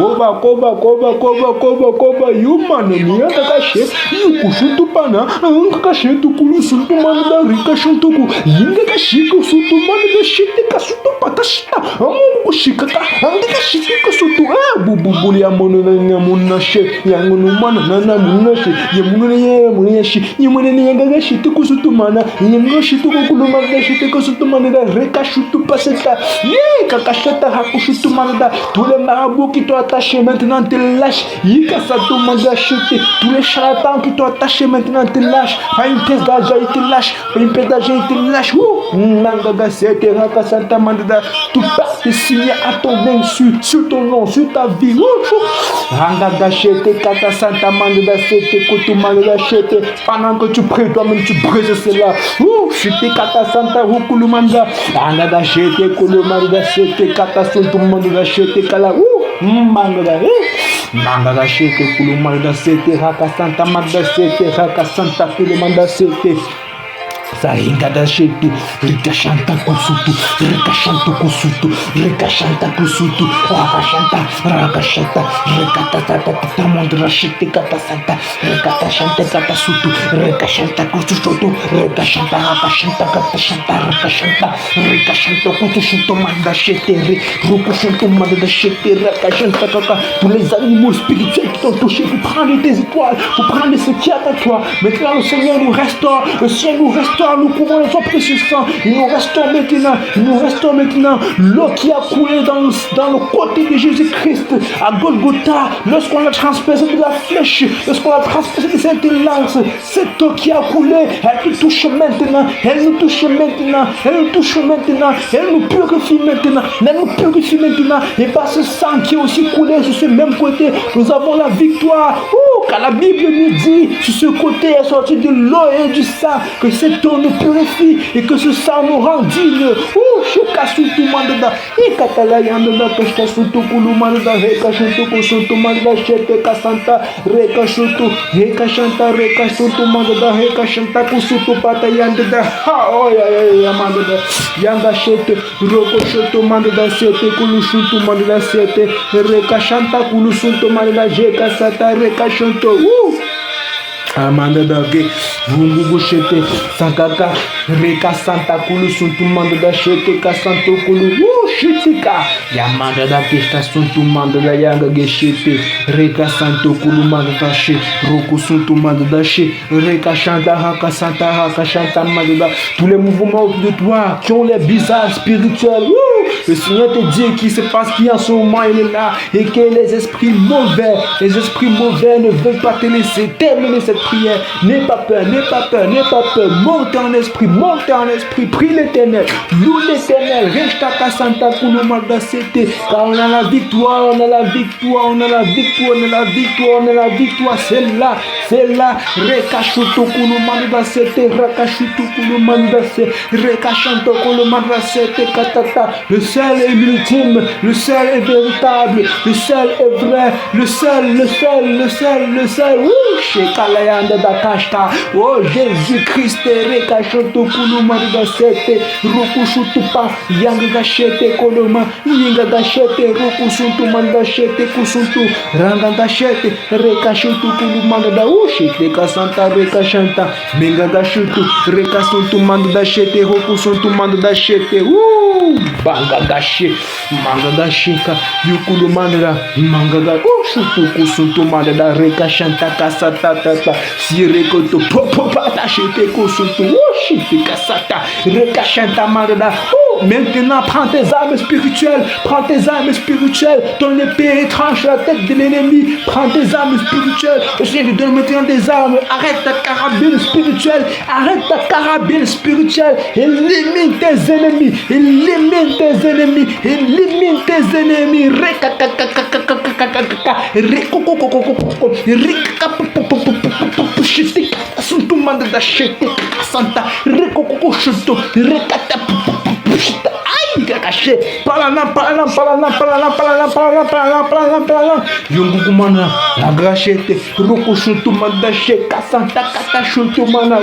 Cover you man ni aka she you kushutu pana aka she tu kulu suntu manda da rika shutu ku yinga ka shiku suntu manda da shete ka suntu pata shita amu shika ka anga ka shiku ka suntu bubu ya mono na munna she ya mono mana na munna she ya mono ya shi ya mono ni yanga ka shitu ku suntu mana yanga shitu ku kulu manda da shete ka suntu manda da rika shutu paseta ye ka shata haku shutu manda da tous les marabouts qui t'ont attaché maintenant te lâchent yika santu manda shete tous les charlatans qui t'ont attaché maintenant te lâchent pas une pièce d'argent ils te lâchent pas une pièce d'argent ils te lâchent Nanga sete haka santa manda tout part te signer à ton insu sur ton nom sur ta vie Nanga shete kata santa manda sete kotu manda shete pendant que tu pries toi-même tu brises cela shete kata santa hukulu manda Nanga shete kulu manda sete kata suntu manda shete kala Manga shete kulu manda sete haka santa manda sete haka santa kulu manda sete Saringa da shete rikashanta kusutu rikashanta kusutu rakashanta rikata mandra shete kata santa rikashanta kata sutu rikashanta kusutu rikashanta kata shanta rikashanta kusutu manda shete rukushanta manda shete rakashanta kata tous les animaux spirituels qui t'ont touché vous prenez des étoiles vous prenez ce qui est à toi maintenant le Seigneur nous restaure nous couvrons les eaux précieuses sang. Il nous restons maintenant l'eau qui a coulé dans le côté de Jésus-Christ à Golgotha lorsqu'on a transpercé de la flèche, lorsqu'on a transpercé de cette lance, cette eau qui a coulé, elle nous touche maintenant, elle nous purifie maintenant, et par ce sang qui est aussi coulé sur ce même côté, nous avons la victoire. Car la Bible nous dit, sur ce côté est sorti de l'eau et du sang, que cette eau nous purifie et que ce sang nous rend dignes. Shukasutu mandada, Ikatala yandada, Kashkasutu Kulu mandada, Rekashutu Kusutu mandada, Shete Kasanta, Rekashutu, Rekashanta, Rekasutu mandada, Rekashanta Kusutu Pata yandada, mandada, Yanda Shete, Rokoshutu mandada, Sete Kulushutu mandada, Sete, Rekashanta Kulusutu mandada, Jekasata, Rekashuntu. Amanda dage vungu shete sakaka reka santa kulu suntu manda da shete ka santo kulu shitika yamanda da kesta suntu manda da yanga geshete reka santo kulu manda da she roku suntu manda da she reka shanta haka shanta manda da tous les mouvements autour de toi qui ont les visages spirituels Le Seigneur te dit qu'il se passe bien en ce moment, il est là. Et que les esprits mauvais ne veulent pas te laisser terminer cette prière. N'aie pas peur, n'aie pas peur, n'aie pas peur. Monte en esprit, prie l'Éternel, loue l'Éternel. Restaka Santa Kulumanda Sete. Car on a la victoire, on a la victoire, on a la victoire, on a la victoire, on a la victoire. C'est là, c'est là. Rekashuto Kulumanda Sete, Rakashuto Kulumanda Sete, Rekashanto Kulumanda Sete Katata. Le seul est l'ultime, le seul est véritable, le seul est vrai, le seul. Shekalayanda Dakashta. Oh Jésus-Christ, Rekashanto Kulumanda Sete, Rokushutupa, Yangashete Koloma, Yingashete, Rokusuntu Mandashete Kusuntu, Rangandashete, Rekashutu Kulumanda Ushi, Rekasanta, Rekashanta, Mingagashutu, Rekasuntu Mandashete, Rokusuntu Mandashete, Bangagashe, Mangagashika, Yukulumanda, Mangaga, Ushutu Kusuntu Mandada, Rekashanta Kasata, Sirekoto, Popopata, Shete Kusuntu, Ushi, Kasata, Rekashanta Mandada. Maintenant, prends tes armes spirituelles, ton épée tranche la tête de l'ennemi, prends tes armes spirituelles. Le Seigneur te donne maintenant des armes. Arrête ta carabine spirituelle, élimine tes ennemis, Aïe, caché. Parlant. Yungukumana, la gâchette, Rokushutu Mandache, Kasanta Katashutu Mana.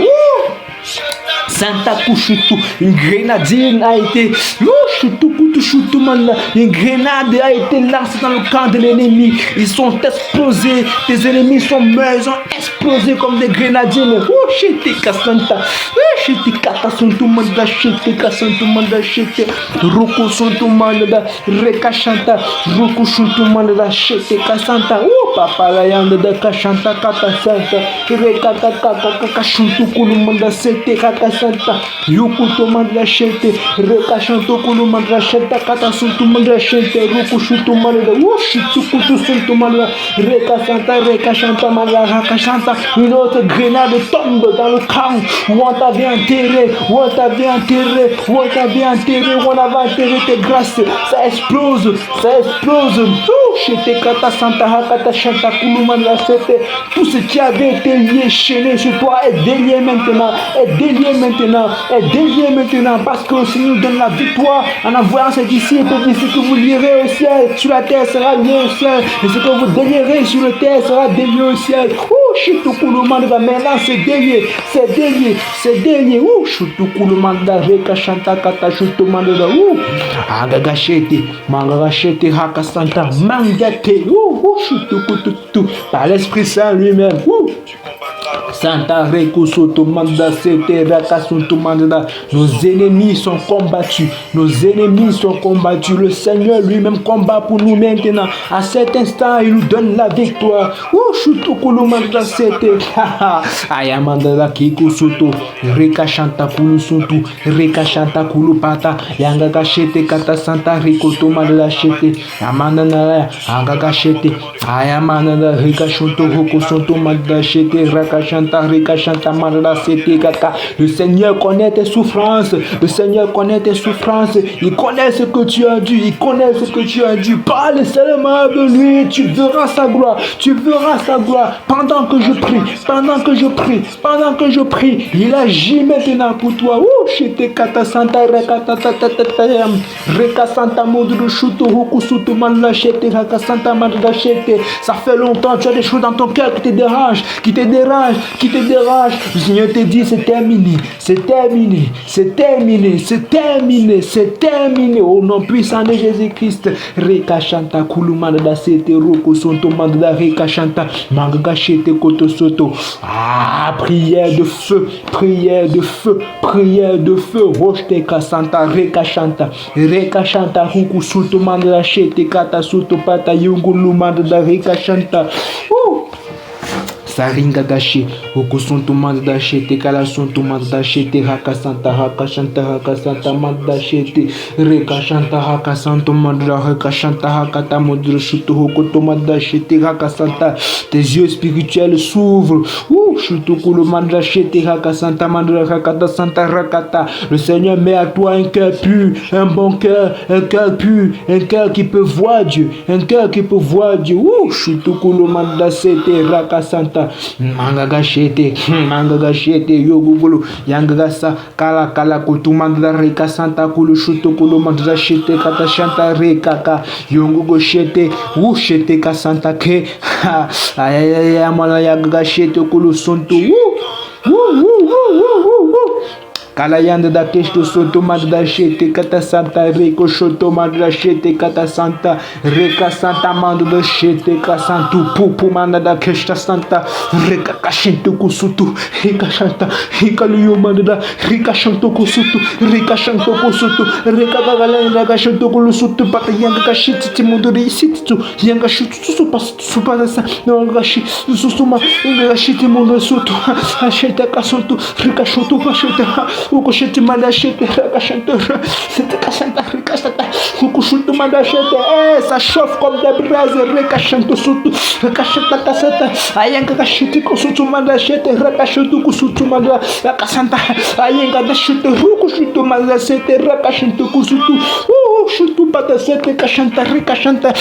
Santa Kushutu, une grenadine a été une grenade a été lancée dans le camp de l'ennemi. Ils sont explosés. Tes ennemis sont morts. Ils ont explosé comme des grenadines. Papa la yanda da kashanta kata santa rekata kaka shuntu kulumanda sete kaka santa yukuto mandra shete rekashanto kulumanda shete kata suntu mandra shete rukushutu mandra wushitu kutu suntu mandra rekashanta mandra rakashanta. Une autre grenade tombe dans le camp où on t'avait enterré, où on avait enterré tes grâces. Ça explose. Shete kata santa hakata shanta kulumanda sete. Tout ce qui avait été lié, chaîné sur toi est délié maintenant, parce que le Seigneur nous donne la victoire en envoyant ses disciples. Il dit ce que vous lierez au ciel, sur la terre sera lié au ciel, et ce que vous délierez sur la terre sera délié au ciel. Maintenant c'est délié. Shutukulumanda reka shanta kata shutumanda agagashete mangagashete hakasanta mangate shutukututu par l'Esprit Saint lui-même. Santa Rekusoto Manda Sete Rakasunto Manda. Nos ennemis sont combattus. Le Seigneur lui-même combat pour nous maintenant. À cet instant, il nous donne la victoire. Shutukulu Manda Sete. Ayamanda Kikusoto Rekashanta Kulusuntu Rekashanta Kulupata Yangagashete Kata Santa Rekoto Manda Shete Amanda Angagashete Ayamanda Rekashunto Hokusonto Manda Shete Rakashanta. Le Seigneur connaît tes souffrances. Il connaît ce que tu as dû. Parle seulement de lui. Tu verras sa gloire. Pendant que je prie, il agit maintenant pour toi. Ça fait longtemps, tu as des choses dans ton cœur qui te dérangent. Le Seigneur te dit c'est terminé. Au nom puissant de Jésus-Christ. Rekashanta kulumanda da sete roko sonto manda rekashanta mangagashete koto soto. Prière de feu. Roshte kasanta rekashanta huku soto manda da shete kata soto pata yungulu manda da rekashanta. saringa gashi ukusuntu manda da shete kala suntu manda da shete haka santa manda da shete reka shanta haka santo manda da haka shanta haka ta modro chuto hukutu manda da shete haka santa. Tes yeux spirituels s'ouvrent. Chuto kulo manda da shete haka santa manda da haka ta santa rakata. Le Seigneur met à toi un cœur pur, un bon cœur, un cœur pur, un cœur qui peut voir Dieu, un cœur qui peut voir Dieu. Chutukulu manda sete raka santa mangaga shete yogugulu yangasa kala kutu manda reka santa kulu chutukulu manda shete kata shanta reka yongugo shete shete ka santa ke ayaya mala yagaga shete kulu suntu kala yanda da kesto soto manda shete kata santa reko shoto manda shete kata santa reka santa manda da shete ka santu pupu manda da kesta santa reka kashinto kusutu reka santa reka liyo manda da reka shanto kusutu reka shanto kusutu reka gagalenda ka shanto kusutu pata yanga ka shiti mundo ri situ yanga shutu supa sa no ga shi susuma yanga shiti mundo sutu shete ka santu reka shoto pa shete ukushiti manda shete rakashantora c'était kashanta rikashata ukushutu manda shete ça chauffe comme des braises rekashanto sutu rakashata kasata ayenga kashiti kusutu manda shete rakashutu kusutu manda rakasanta ayenga da shete ukushutu manda shete rakashanto kusutu shutu pata shete kashanta rikashanta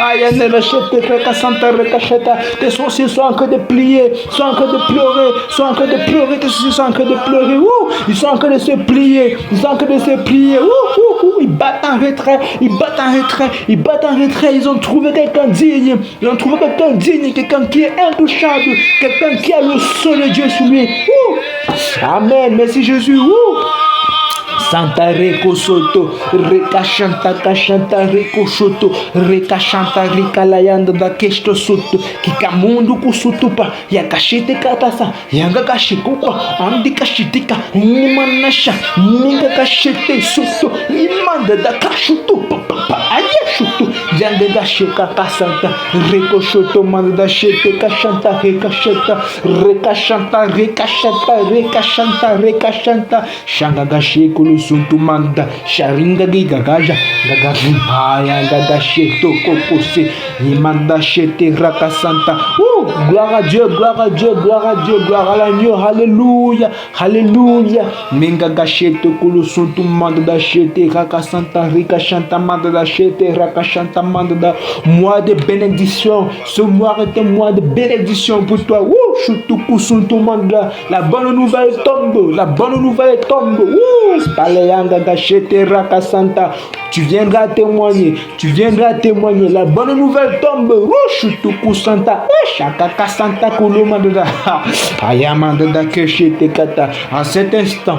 ayenda la shete rakasanta rakashata. Tes sourcils sont en train de plier, sont en train de pleurer, sont en train de pleurer, tes sourcils sont en train de pleurer, ils sont en train de se plier, ils battent en retrait, ils ont trouvé quelqu'un digne, quelqu'un qui est intouchable, quelqu'un qui a le sang de Dieu sur lui. Amen, merci Jésus. Santa reko soto reka shanta kashanta reko soto reka shanta reka layanda da kesto soto kikamundu kusutupa yakashite katasa yanga kashikuka andi kashitika nimanasha ninga kashite soto imanda da kashutu ayashutu yanga kashika kasanta reko soto manda da shete kashanta reka shanta shanga gashikulu suntu manda sharinga gagaja gagavaya gagasheto kokose imanda shete raka santa. Gloire à Dieu, gloire à Dieu, gloire à Dieu, gloire à l'agneau, alléluia, alléluia. Menga gasheto kulu suntu manda da shete raka santa rika shanta manda da shete raka shanta manda da. Mois de bénédiction, ce mois est un mois de bénédiction pour toi. Shutuku suntu manda, la bonne nouvelle tombe, la bonne nouvelle tombe. Palayanga gashete raka santa. Tu viendras témoigner, la bonne nouvelle tombe. Shutuku santa, shakaka santa kulumanda, ayamanda da keshete kata. En cet instant,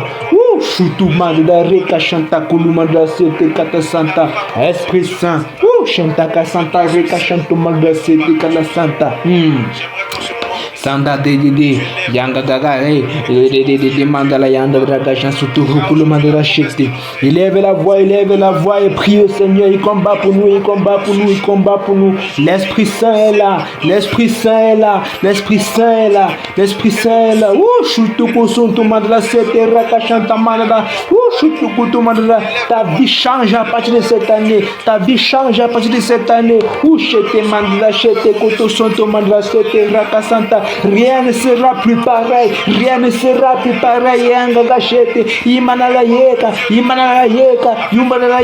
shutu manda reka shanta kulumanda sete kata santa. Esprit Saint, shantaka santa reka shantu manda sete kata santa. Sanda de yanga gaga de mandala yanda draga chansutu hukulu mandala shekti. Élève la voix et prie au Seigneur. Il combat pour nous. L'Esprit Saint est là. Shutu kusuntu mandala sete raka chanta mandala. Shutu kutu mandala. Ta vie change à partir de cette année. Shete mandala shete kutu suntu mandala sete raka santa. Rien ne sera plus pareil. Yanga gashete imanala yeka yumbala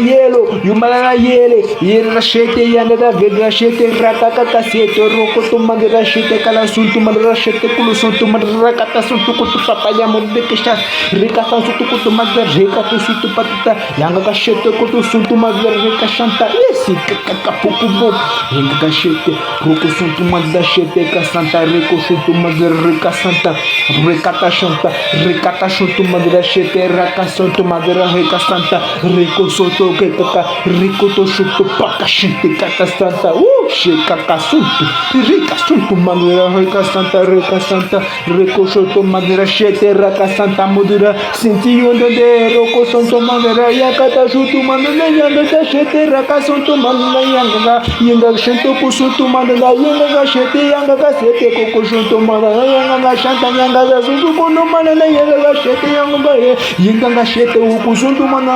yele yera shete yanga da vega shete rakaka kasete rokoto mandra shete kala suntu mandra shete kulu suntu mandra kata suntu kutu papaya modde kisha rika suntu kutu mandra reka suntu patita yanga gashete kutu suntu mandra reka shanta esi kaka pupu yanga gashete roko suntu mandra shete kasanta reko suntu mandra reka santa rekata shanta rekata shuntu mandra shete raka suntu mandra reka santa reko soto keka rikoto shuntu paka shite kata santa shekaka suntu reka suntu mandra reka santa reko soto mandra shete raka santa mudura sinti yondo de roko suntu mandra yakata shuntu mandra yanga shete raka suntu mandra yanga shuntu kusuntu mandra yanga shete yanga sete koko shuntu mandra yanga shanta yanga suntu kono mandra yanga shete yanga shete kusuntu mandra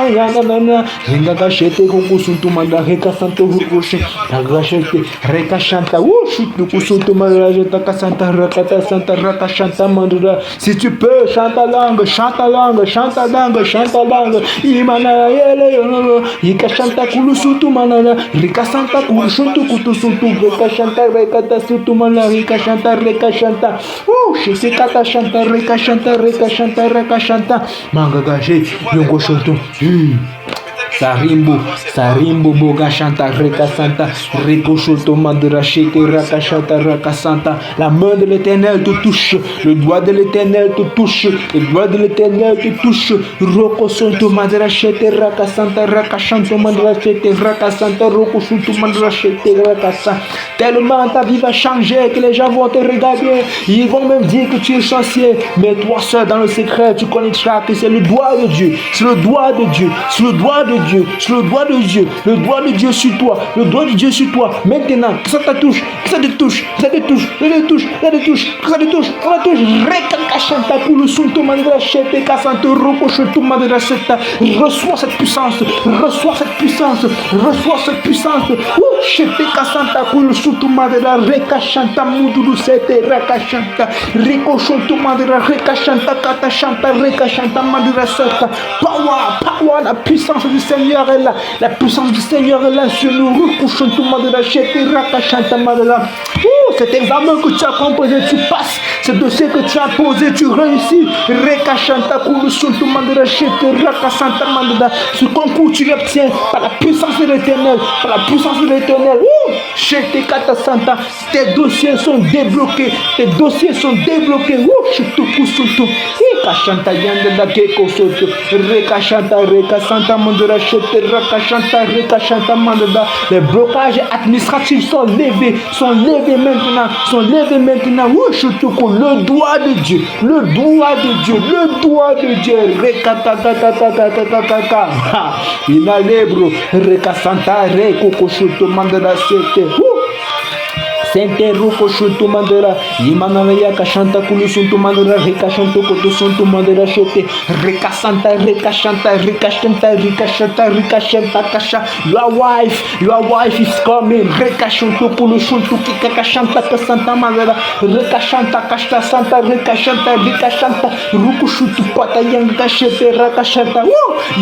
yanga shete koko suntu mandra reka santo rukushi yanga shete reka shanta shutu kusuntu mandra jeta santa raka shanta mandra. Si tu peux chanta langue imana yele yika shanta kulusuntu mandra reka santa kulusuntu kutusuntu reka shanta reka tasutu mandra reka shanta shete kata shanta reka shanta manga gaje yongo shuntu Sarimbo boga chanta reka santa reko shoto mandra shete raka santa. La main de l'Éternel te touche, le doigt de l'Éternel te touche, le doigt de l'Éternel te touche. Roko sonto mandra shete raka santa mandra shete raka santa roko shoto mandra shete raka santa. Tellement ta vie va changer que les gens vont te regarder, ils vont même dire que tu es chanceux, mais toi seul dans le secret tu connaîtras que c'est le doigt de Dieu, c'est le doigt de Dieu, c'est le doigt de Dieu, c'est le doigt de Dieu, le doigt de Dieu sur toi, le doigt de Dieu sur toi. Maintenant, que ça te touche, que ça te touche, que ça te touche, que ça te touche, que ça te touche, que ça te touche, que ça te touche. Rekaka chanta pour le son to mandra chete kasanto roko shoto mandra seta. Reçois cette puissance, reçois cette puissance, reçois cette puissance. Chete kasanta pour le son to mandra reka chanta muduru sete reka chanta reko shoto mandra reka chanta kata chanta reka chanta mandra seta. Power, la puissance du Seigneur est là. La puissance du Seigneur est là sur nous. Cet examen que tu as composé, tu passes. Ce dossier que tu as posé, tu réussis. Ce concours, tu l'obtiens par la puissance de l'Éternel. Par la puissance de l'Éternel. Tes dossiers sont débloqués. Tes dossiers sont débloqués. Les blocages administratifs sont levés maintenant. Le doigt de Dieu, le doigt de Dieu, le doigt de Dieu. Inalebro, rekasanta, rekokoshoto mandela sete. Sente ruko shuntu mandela imana ya kashanta kulu suntu mandela reka shanto koto suntu mandela shete reka santa kasha. Your wife is coming. Reka shanto kulu suntu kika shanta kasanta mandela reka shanta kashta santa reka shanta ruko shuntu pata yang kashete reka shanta.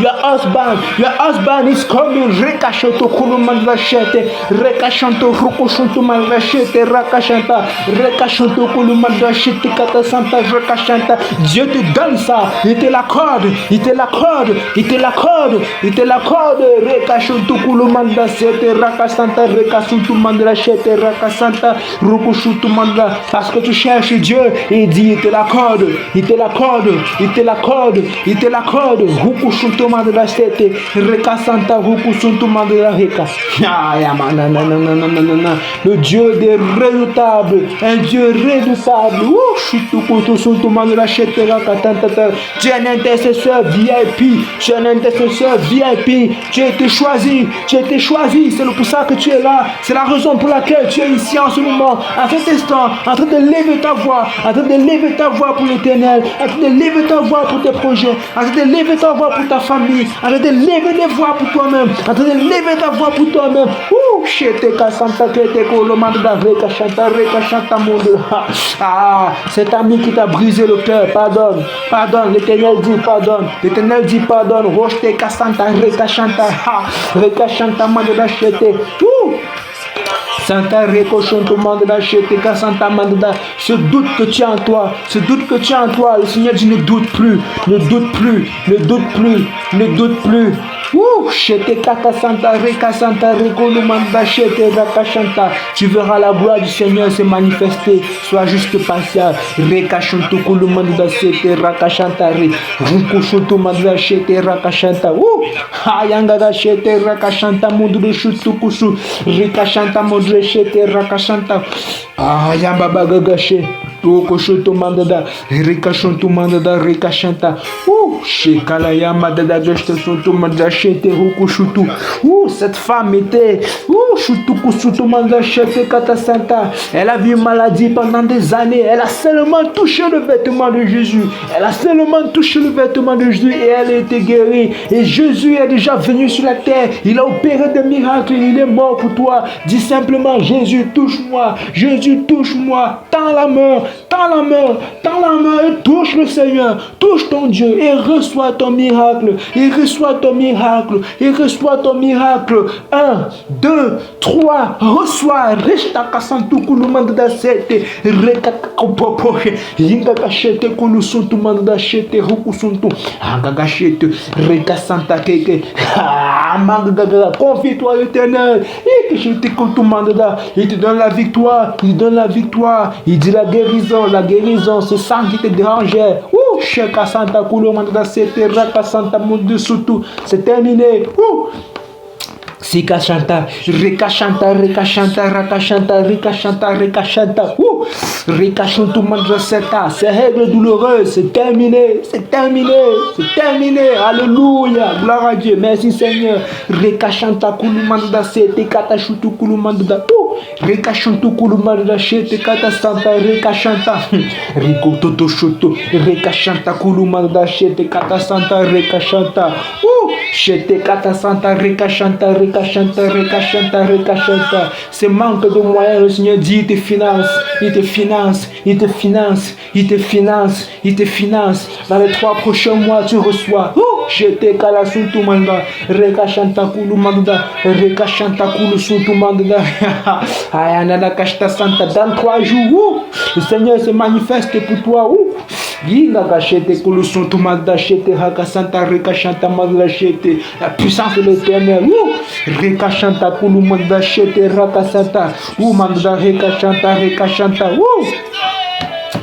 Your husband is coming. Reka shanto kulu mandela shete reka shanto ruko shuntu mandela shete Rakashanta, Rekashanto Kulumanda Shitikata Santa Rakashanta. Dieu te donne ça, il te l'accorde, Rekashanto Kulumanda Sete Rakasanta, Rekashanto Mandra Shete Rakasanta, Rukushutu Mandra. Parce que tu cherches Dieu, il dit il te l'accorde, Rukushutu Mandra Shete Rekasanta, Rukushutu Mandra Reka. Le Dieu des redoutable, un Dieu redoutable. Tu es un intercesseur VIP, tu as été choisi, c'est pour ça que tu es là, c'est la raison pour laquelle tu es ici en ce moment, à cet instant, en train de lever ta voix, pour l'Éternel, en train de lever ta voix pour tes projets, en train de lever ta voix pour ta famille, en train de lever des voix pour toi-même, en train de lever ta voix pour toi-même. Cet ami qui t'a brisé le cœur, pardonne. L'Éternel dit pardonne. Roche Kasanta Rekashanta Rekashanta Mandela Chete. Santa Rekoshonto Mandela Chete Kasanta Mandela. Ce doute que tu as en toi, le Seigneur dit ne doute plus. Shete Kata Santa, Reka Santa, Rekolumanda, Shete Raka Shanta. Tu verras la gloire du Seigneur se manifester. Sois juste patient. Reka Shuntu Kulumanda, Shete Raka Shanta, Ruku Shuntu Manda, Shete Raka Shanta. Hayanga Shete Raka Shanta, Mudre Shutu Kusu, Reka Shanta, Mudre Shete Raka Shanta. Yamba Bagagashe. Toko shoto mandada, reka shonto mandada, reka shanta. Shekala yama dada geste shonto mandada, shete roko shutu. Cette femme était, shutu kusuto mandada, shete kata santa. Elle a vu une maladie pendant des années. Elle a seulement touché le vêtement de Jésus. Elle a seulement touché le vêtement de Jésus et elle a été guérie. Et Jésus est déjà venu sur la terre. Il a opéré des miracles. Il est mort pour toi. Dis simplement, Jésus, touche-moi. Jésus, touche-moi. Tends la main. Tends la main et touche le Seigneur, touche ton Dieu et reçois ton miracle, et reçois ton miracle, et reçois ton miracle. 1, 2, 3, reçois, resta kasantu kulumanda da sete, reka kapopoche, yinga kachete kulusuntu manda chete rukusuntu, anga kachete, reka santa keke, manga confie-toi l'Éternel, et que je te commande da, il te donne la victoire, il donne la victoire, il dit la guérison, ce sang qui te dérangeait. Sheka Santa Kulomanda Sete Raka Santa Mundu Sutu, c'est terminé. Sika chanta, reka chanta, reka chanta, raka chanta, reka chanta, reka chanta. Reka chantu mandra seta, ces règles douloureuses, c'est terminé, c'est terminé, c'est terminé. Alléluia, gloire à Dieu, merci Seigneur. Reka chanta kulumanda sete kata shutu kulumanda. Reka chantu kulumanda shete kata santa, reka chanta. Rico toto shutu, reka chanta kulumanda shete kata santa, reka chanta. Shete kata santa, reka chanta, reka chanta, reka chanta, reka chanta. Ce manque de moyens, le Seigneur dit, il te finance, il te finance, il te finance, il te finance, il te finance. Dans les 3 prochains mois, tu reçois. Shete kala suntu manda, reka chanta kulu manda, reka chanta kulu suntu manda. Ayanada kashta santa. Dans 3 jours, le Seigneur se manifeste pour toi. Yinga gachete kulu suntu manda, shete haka santa, reka chanta manda shete. La puissance de l'Éternel. Reka chanta kulu manda, shete raka santa. Manda reka chanta.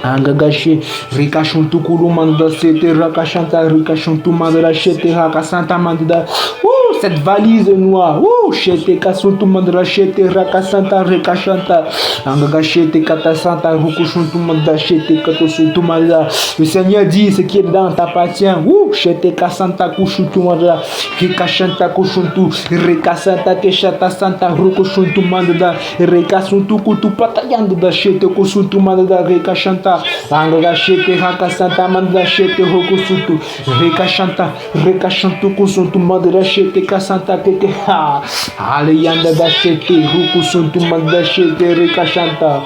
Angagashi, Rika Shuntu Kulu Manda Sete Raka Chanta, Rika Shuntu Manda Shete Raka Santa Manda. Cette valise noire, Shete Kasuntu Manda Shete Raka Santa Rika Chanta, Angagashete Kata Santa Ruku Shuntu Manda Shete Kato Suntu Manda. Le Seigneur dit ce qui est dedans t'appartient. Shete Kasanta Kushutu Manda, Rika Chanta Kushuntu, Rika Santa Keshata Santa Ruku Shuntu Manda, Rika Suntu Kutu Patayanda Shete Kusuntu Manda Rika Chanta. Anga shete haka santa manda shete hoku sutu reka shanta kusuntu manda shete kasanta keke ha ale yanda da shete hoku suntu manda shete reka shanta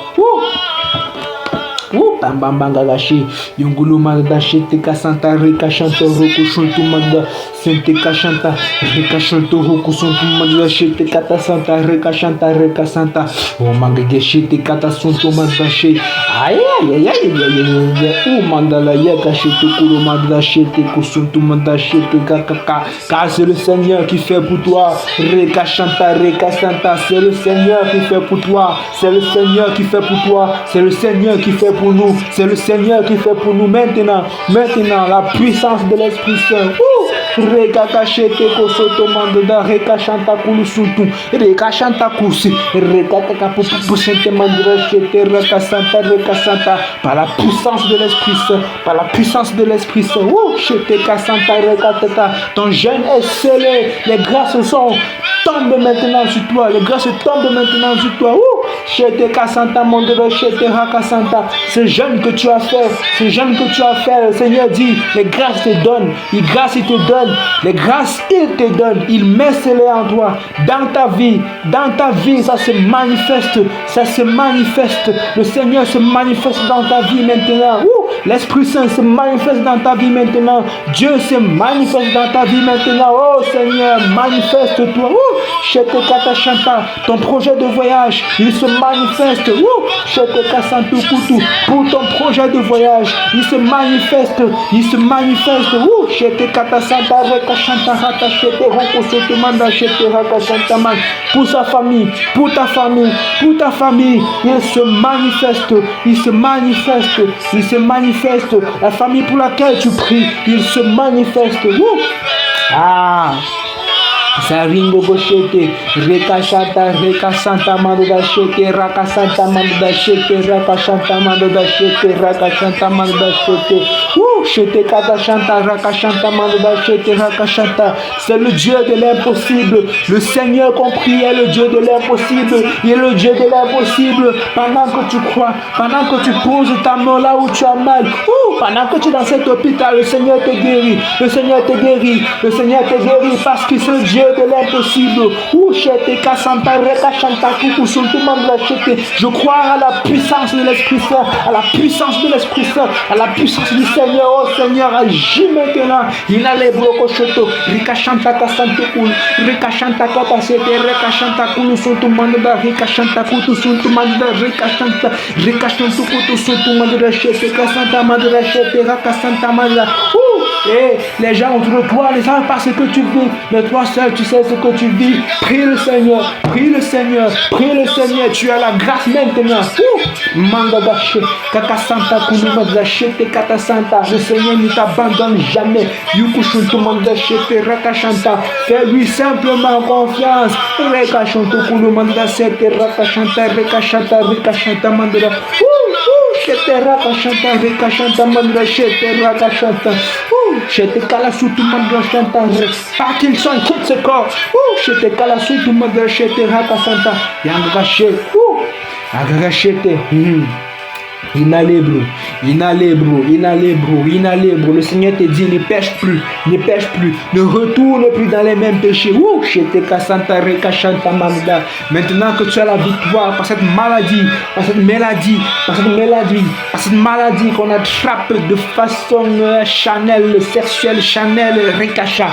Bambanga gashi yungulu manda shete kasanta reka shanta hoku suntu manda sente kashanta reka shanta hoku suntu manda shete kata santa reka santa o manga geshete kata suntu manda shete mandala yaka shete kuru manda shete kusuntu manda shete kaka car c'est le Seigneur qui fait pour toi reka santa c'est le Seigneur qui fait pour toi c'est le Seigneur qui fait pour toi c'est le Seigneur qui fait pour nous c'est le Seigneur qui fait pour nous maintenant la puissance de l'Esprit Saint. Reka kashete kosoto mandada reka chanta kulu suntu reka chanta kusi reka kaka pupu sente mandra shete reka santa par la puissance de l'Esprit Saint shete kasanta reka tata ton jeûne est scellé les grâces tombent maintenant sur toi shete kasanta mandra shete reka santa ce jeûne que tu as fait le Seigneur dit les grâces te donnent il te donne, il met cela en toi, dans ta vie, ça se manifeste, le Seigneur se manifeste dans ta vie maintenant, l'Esprit Saint se manifeste dans ta vie maintenant, Dieu se manifeste dans ta vie maintenant, Seigneur, manifeste-toi, ton projet de voyage, il se manifeste. Chete Kassantou Koutou, pour ton projet de voyage, il se manifeste. Il se manifeste. Chete Katasanta Rekashanta Rata Chete Rokosoto Manda Chete Rakashanta Man. Pour sa famille, pour ta famille, pour ta famille, il se manifeste. Il se manifeste. Il se manifeste. La famille pour laquelle tu pries, il se manifeste. Ah, Saringo Goshete, Rekashanta, Rekasanta Mandoda Shete, Rakasanta Mandoda Shete, Rakashanta Mandoda Shete, Rakashanta Mandoda Shete, Shete Katashanta, Rakashanta Mandoda Shete, Rakashanta. C'est le Dieu de l'impossible. Le Seigneur compris est le Dieu de l'impossible. Il est le Dieu de l'impossible. Pendant que tu crois, pendant que tu poses ta main là où tu as mal, pendant que tu es dans cet hôpital, le Seigneur te guérit. Le Seigneur te guérit. Le Seigneur te guérit parce que c'est le Dieu de l'impossible. Je crois à la puissance de l'Esprit Saint, à la puissance de l'Esprit Saint, à la puissance du Seigneur. Oh Seigneur, agis maintenant. Il a les blocochoto, Rikashanta Kasantukul, Rikashanta Kapasete, Rikashanta Kulu Suntumanda, Rikashanta Kutu Suntumanda, Rikashanta, Rikashanta Kutu Suntumanda, Chete Kasanta Mandra, Chete Rakasanta Mandra. Les gens autour de toi ne savent pas ce que tu vis, mais toi seul tu sais ce que tu vis. Prie le Seigneur, prie le Seigneur, prie le Seigneur. Tu as la grâce maintenant. Mandagache, Kakasanta Kulumanda, Chete Katasanta. Le Seigneur ne t'abandonne jamais. Yukushuntu Mandachete Rakashanta. Fais-lui simplement confiance. Rekashuntu Kulumanda, Sete Rakashanta, Rekashanta, Rekashanta Mandra. Chete Rakashanta, Rekashanta Mandra, Chete Rakashanta. Chete Kalasutu Mandra Shanta. Parkinson, quitte ce corps. Chete Kalasutu Mandra, Chete Rakashanta. Yangache. Agagachete. Inhalez-bro, inhalez-bro, inhalez-bro, inhalez-bro. Le Seigneur te dit, ne pêche plus, ne pêche plus, ne retourne plus dans les mêmes péchés. Maintenant que tu as la victoire par cette maladie, par cette maladie, par cette maladie, par cette maladie qu'on attrape de façon chanel, sexuelle, chanel, rekacha.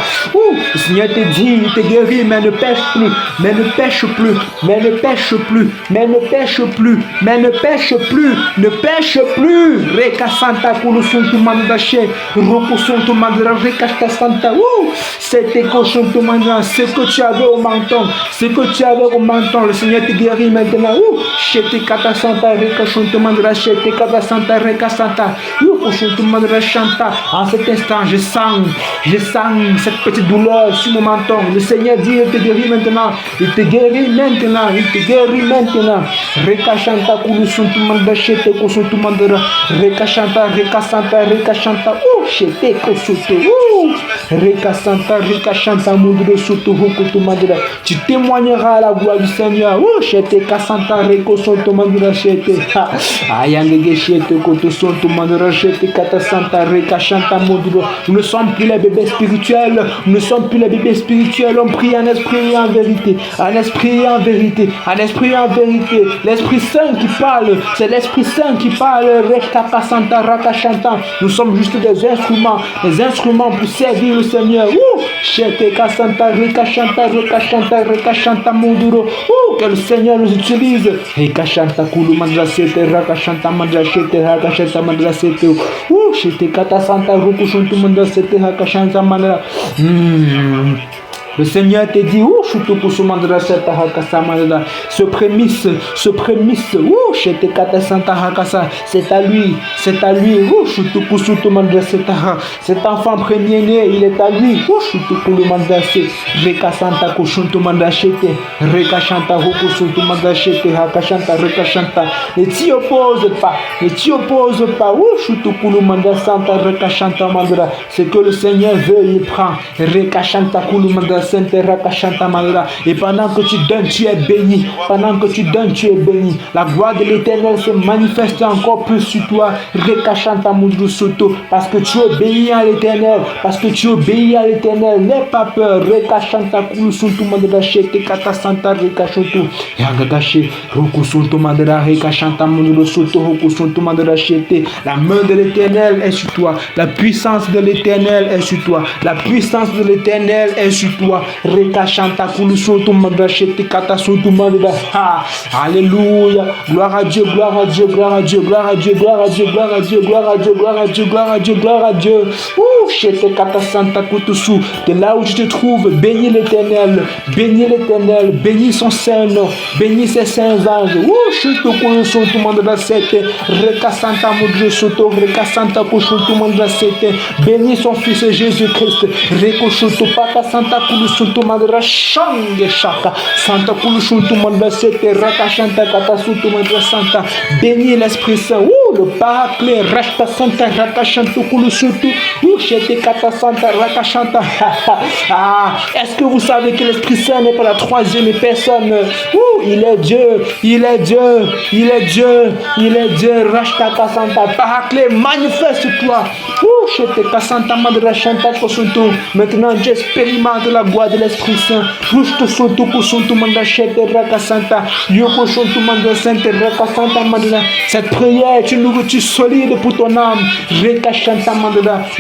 Le Seigneur te dit, il te guérit, mais ne pêche plus, mais ne pêche plus, mais ne pêche plus, mais ne pêche plus, mais ne pêche plus, ne pêche plus. Reka Santa Kulusuntu Mandache, Rokusuntu Mandra, Reka Santa. C'était Koshuntu Mandra, ce que tu avais au menton, ce que tu avais au menton, le Seigneur te guérit maintenant. Chete Kata Santa, Reka Shuntu Mandra, Chete Kata Santa, Reka Santa. Koshuntu Mandra Chanta. En cet instant, je sens cette petite douleur sur mon menton. Le Seigneur dit, il te guérit maintenant, il te guérit maintenant, il te guérit maintenant. Reka Shanta Kulusuntu Mandra, Chete Kosuntu Mandra, Reka Shanta, Reka Santa, Reka Shanta. Chete Kosuntu. Reka Santa, Reka Shanta, Mundre Soto, Hokutu Mandra. Tu témoigneras à la gloire du Seigneur. Chete Kasanta, Reko Soto Mandra, Chete. Ayangege Chete Koto Soto Mandra, Chete Kata Santa, Reka Shanta, Mundre. Nous ne sommes plus les bébés spirituels. Nous ne sommes plus les bébés spirituels. On prie en esprit et en vérité. En esprit et en vérité. En esprit et en vérité. L'Esprit Saint qui parle. C'est l'Esprit Saint qui parle. Reka Santa, Raka Shanta. Nous sommes juste des instruments pour servir le Seigneur. Chete Kasanta, Reka Shanta, Reka Shanta, Reka Shanta Munduro. Que le Seigneur nous utilise. Reka Shanta Kulu Mandra Sete, Raka Shanta Mandra Chete, Raka Shanta Mandra Sete. Chete Kata Santa, Roku Shuntu Mandra Sete, Raka Shanta Mandra. Le Seigneur te dit, ce prémisse, c'est à lui, cet enfant premier-né, il est à lui. Ne t'y oppose pas, ce que le Seigneur veut, il prend. Et pendant que tu donnes, tu es béni. Pendant que tu donnes, tu es béni. La gloire de l'Éternel se manifeste encore plus sur toi. Parce que tu obéis à l'Éternel. Parce que tu obéis à l'Éternel. N'aie pas peur. La main de l'Éternel est sur toi. La puissance de l'Éternel est sur toi. La puissance de l'Éternel est sur toi. toi. Rekashanta kulusuntu mandrashete katasuntu mandra. Alléluia. Gloire à Dieu, gloire à Dieu, gloire à Dieu, gloire à Dieu, gloire à Dieu, gloire à Dieu, gloire à Dieu, gloire à Dieu, gloire à Dieu, gloire à Dieu. Shete katasanta kutusu. De là où tu te trouves, bénis l'Éternel, bénis l'Éternel, bénis son saint nom, bénis ses saints anges. Chuto kulusuntu mandrashete. Rekasanta mudrosoto, rekasanta kusuntu mandrashete. Bénis son fils Jésus-Christ. Rekoshoto paka santa kulusuntu mandrashande shaka. Santa kulusuntu mandrashete. Rakashanta katasutu mandrasanta. Bénis l'Esprit Saint. Le paraclet. Rashta santa rakashantu kulusuntu. Shete kata santa rakashanta. Est-ce que vous savez que l'Esprit Saint n'est pas la troisième personne? Il est Dieu, il est Dieu, il est Dieu, il est Dieu. Rashta kasanta. Paraclet, manifeste-toi. Maintenant, j'expérimente la voix de l'Esprit Saint. Cette prière est une nourriture solide pour ton âme.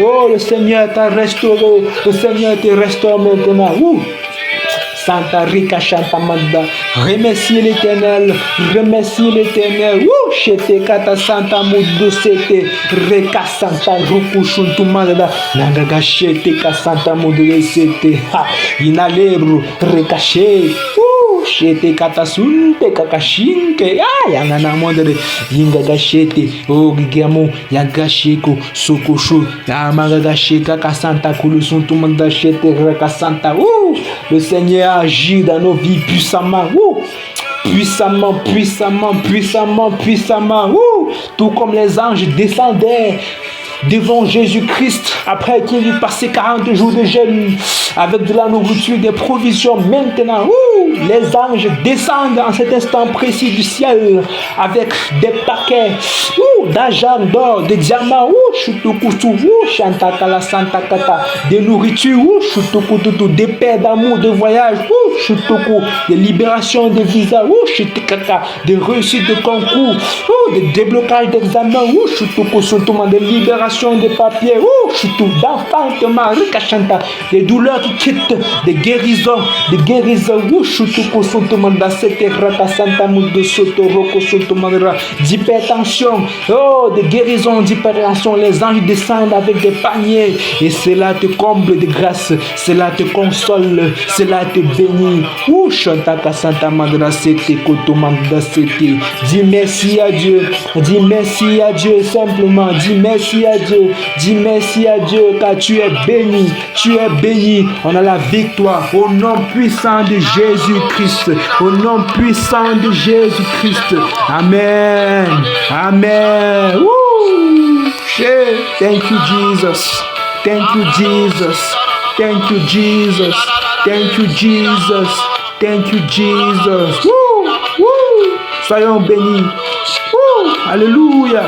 Oh, le Seigneur t'a restauré. Le Seigneur te restaure maintenant. Santa Rika Chantamanda, remercie l'Éternel, remercie l'Éternel. Chete Kata Santa Mudosete, Reka Santa Rukushuntumanda, Nangaga Chete Kasanta Mudosete, Inalebro, Rekache. Shete katasunte kakashinke yangana mondere yinga gashete gigamo yagashiko sokushu amaga gasheka kasanta kulusuntu manda shete rakasanta. Le Seigneur agit dans nos vies puissamment. Puissamment, puissamment, puissamment, puissamment. Tout comme les anges descendaient devant Jésus-Christ après qu'il eut passé 40 jours de jeûne avec de la nourriture, des provisions. Maintenant, les anges descendent en cet instant précis du ciel avec des paquets d'argent, d'or, de diamants, de nourriture, des paix d'amour, de voyage, de libération de visa, de réussite de concours, de déblocage d'examen, de libération de papiers, d'enfantement, des douleurs qui quittent, des guérisons, d'hypertension, de guérison d'hypertension. Les anges descendent avec des paniers et cela te comble de grâce, cela te console, cela te bénit. Dis merci à Dieu, dis merci à Dieu simplement, dis merci à Dieu, dis merci à Dieu car tu es béni, tu es béni. On a la victoire au nom puissant de Jésus-Christ, au nom puissant de Jésus-Christ. Amen, amen. Thank you Jesus, thank you Jesus, thank you Jesus, thank you Jesus, thank you Jesus. Soyons bénis. Alléluia.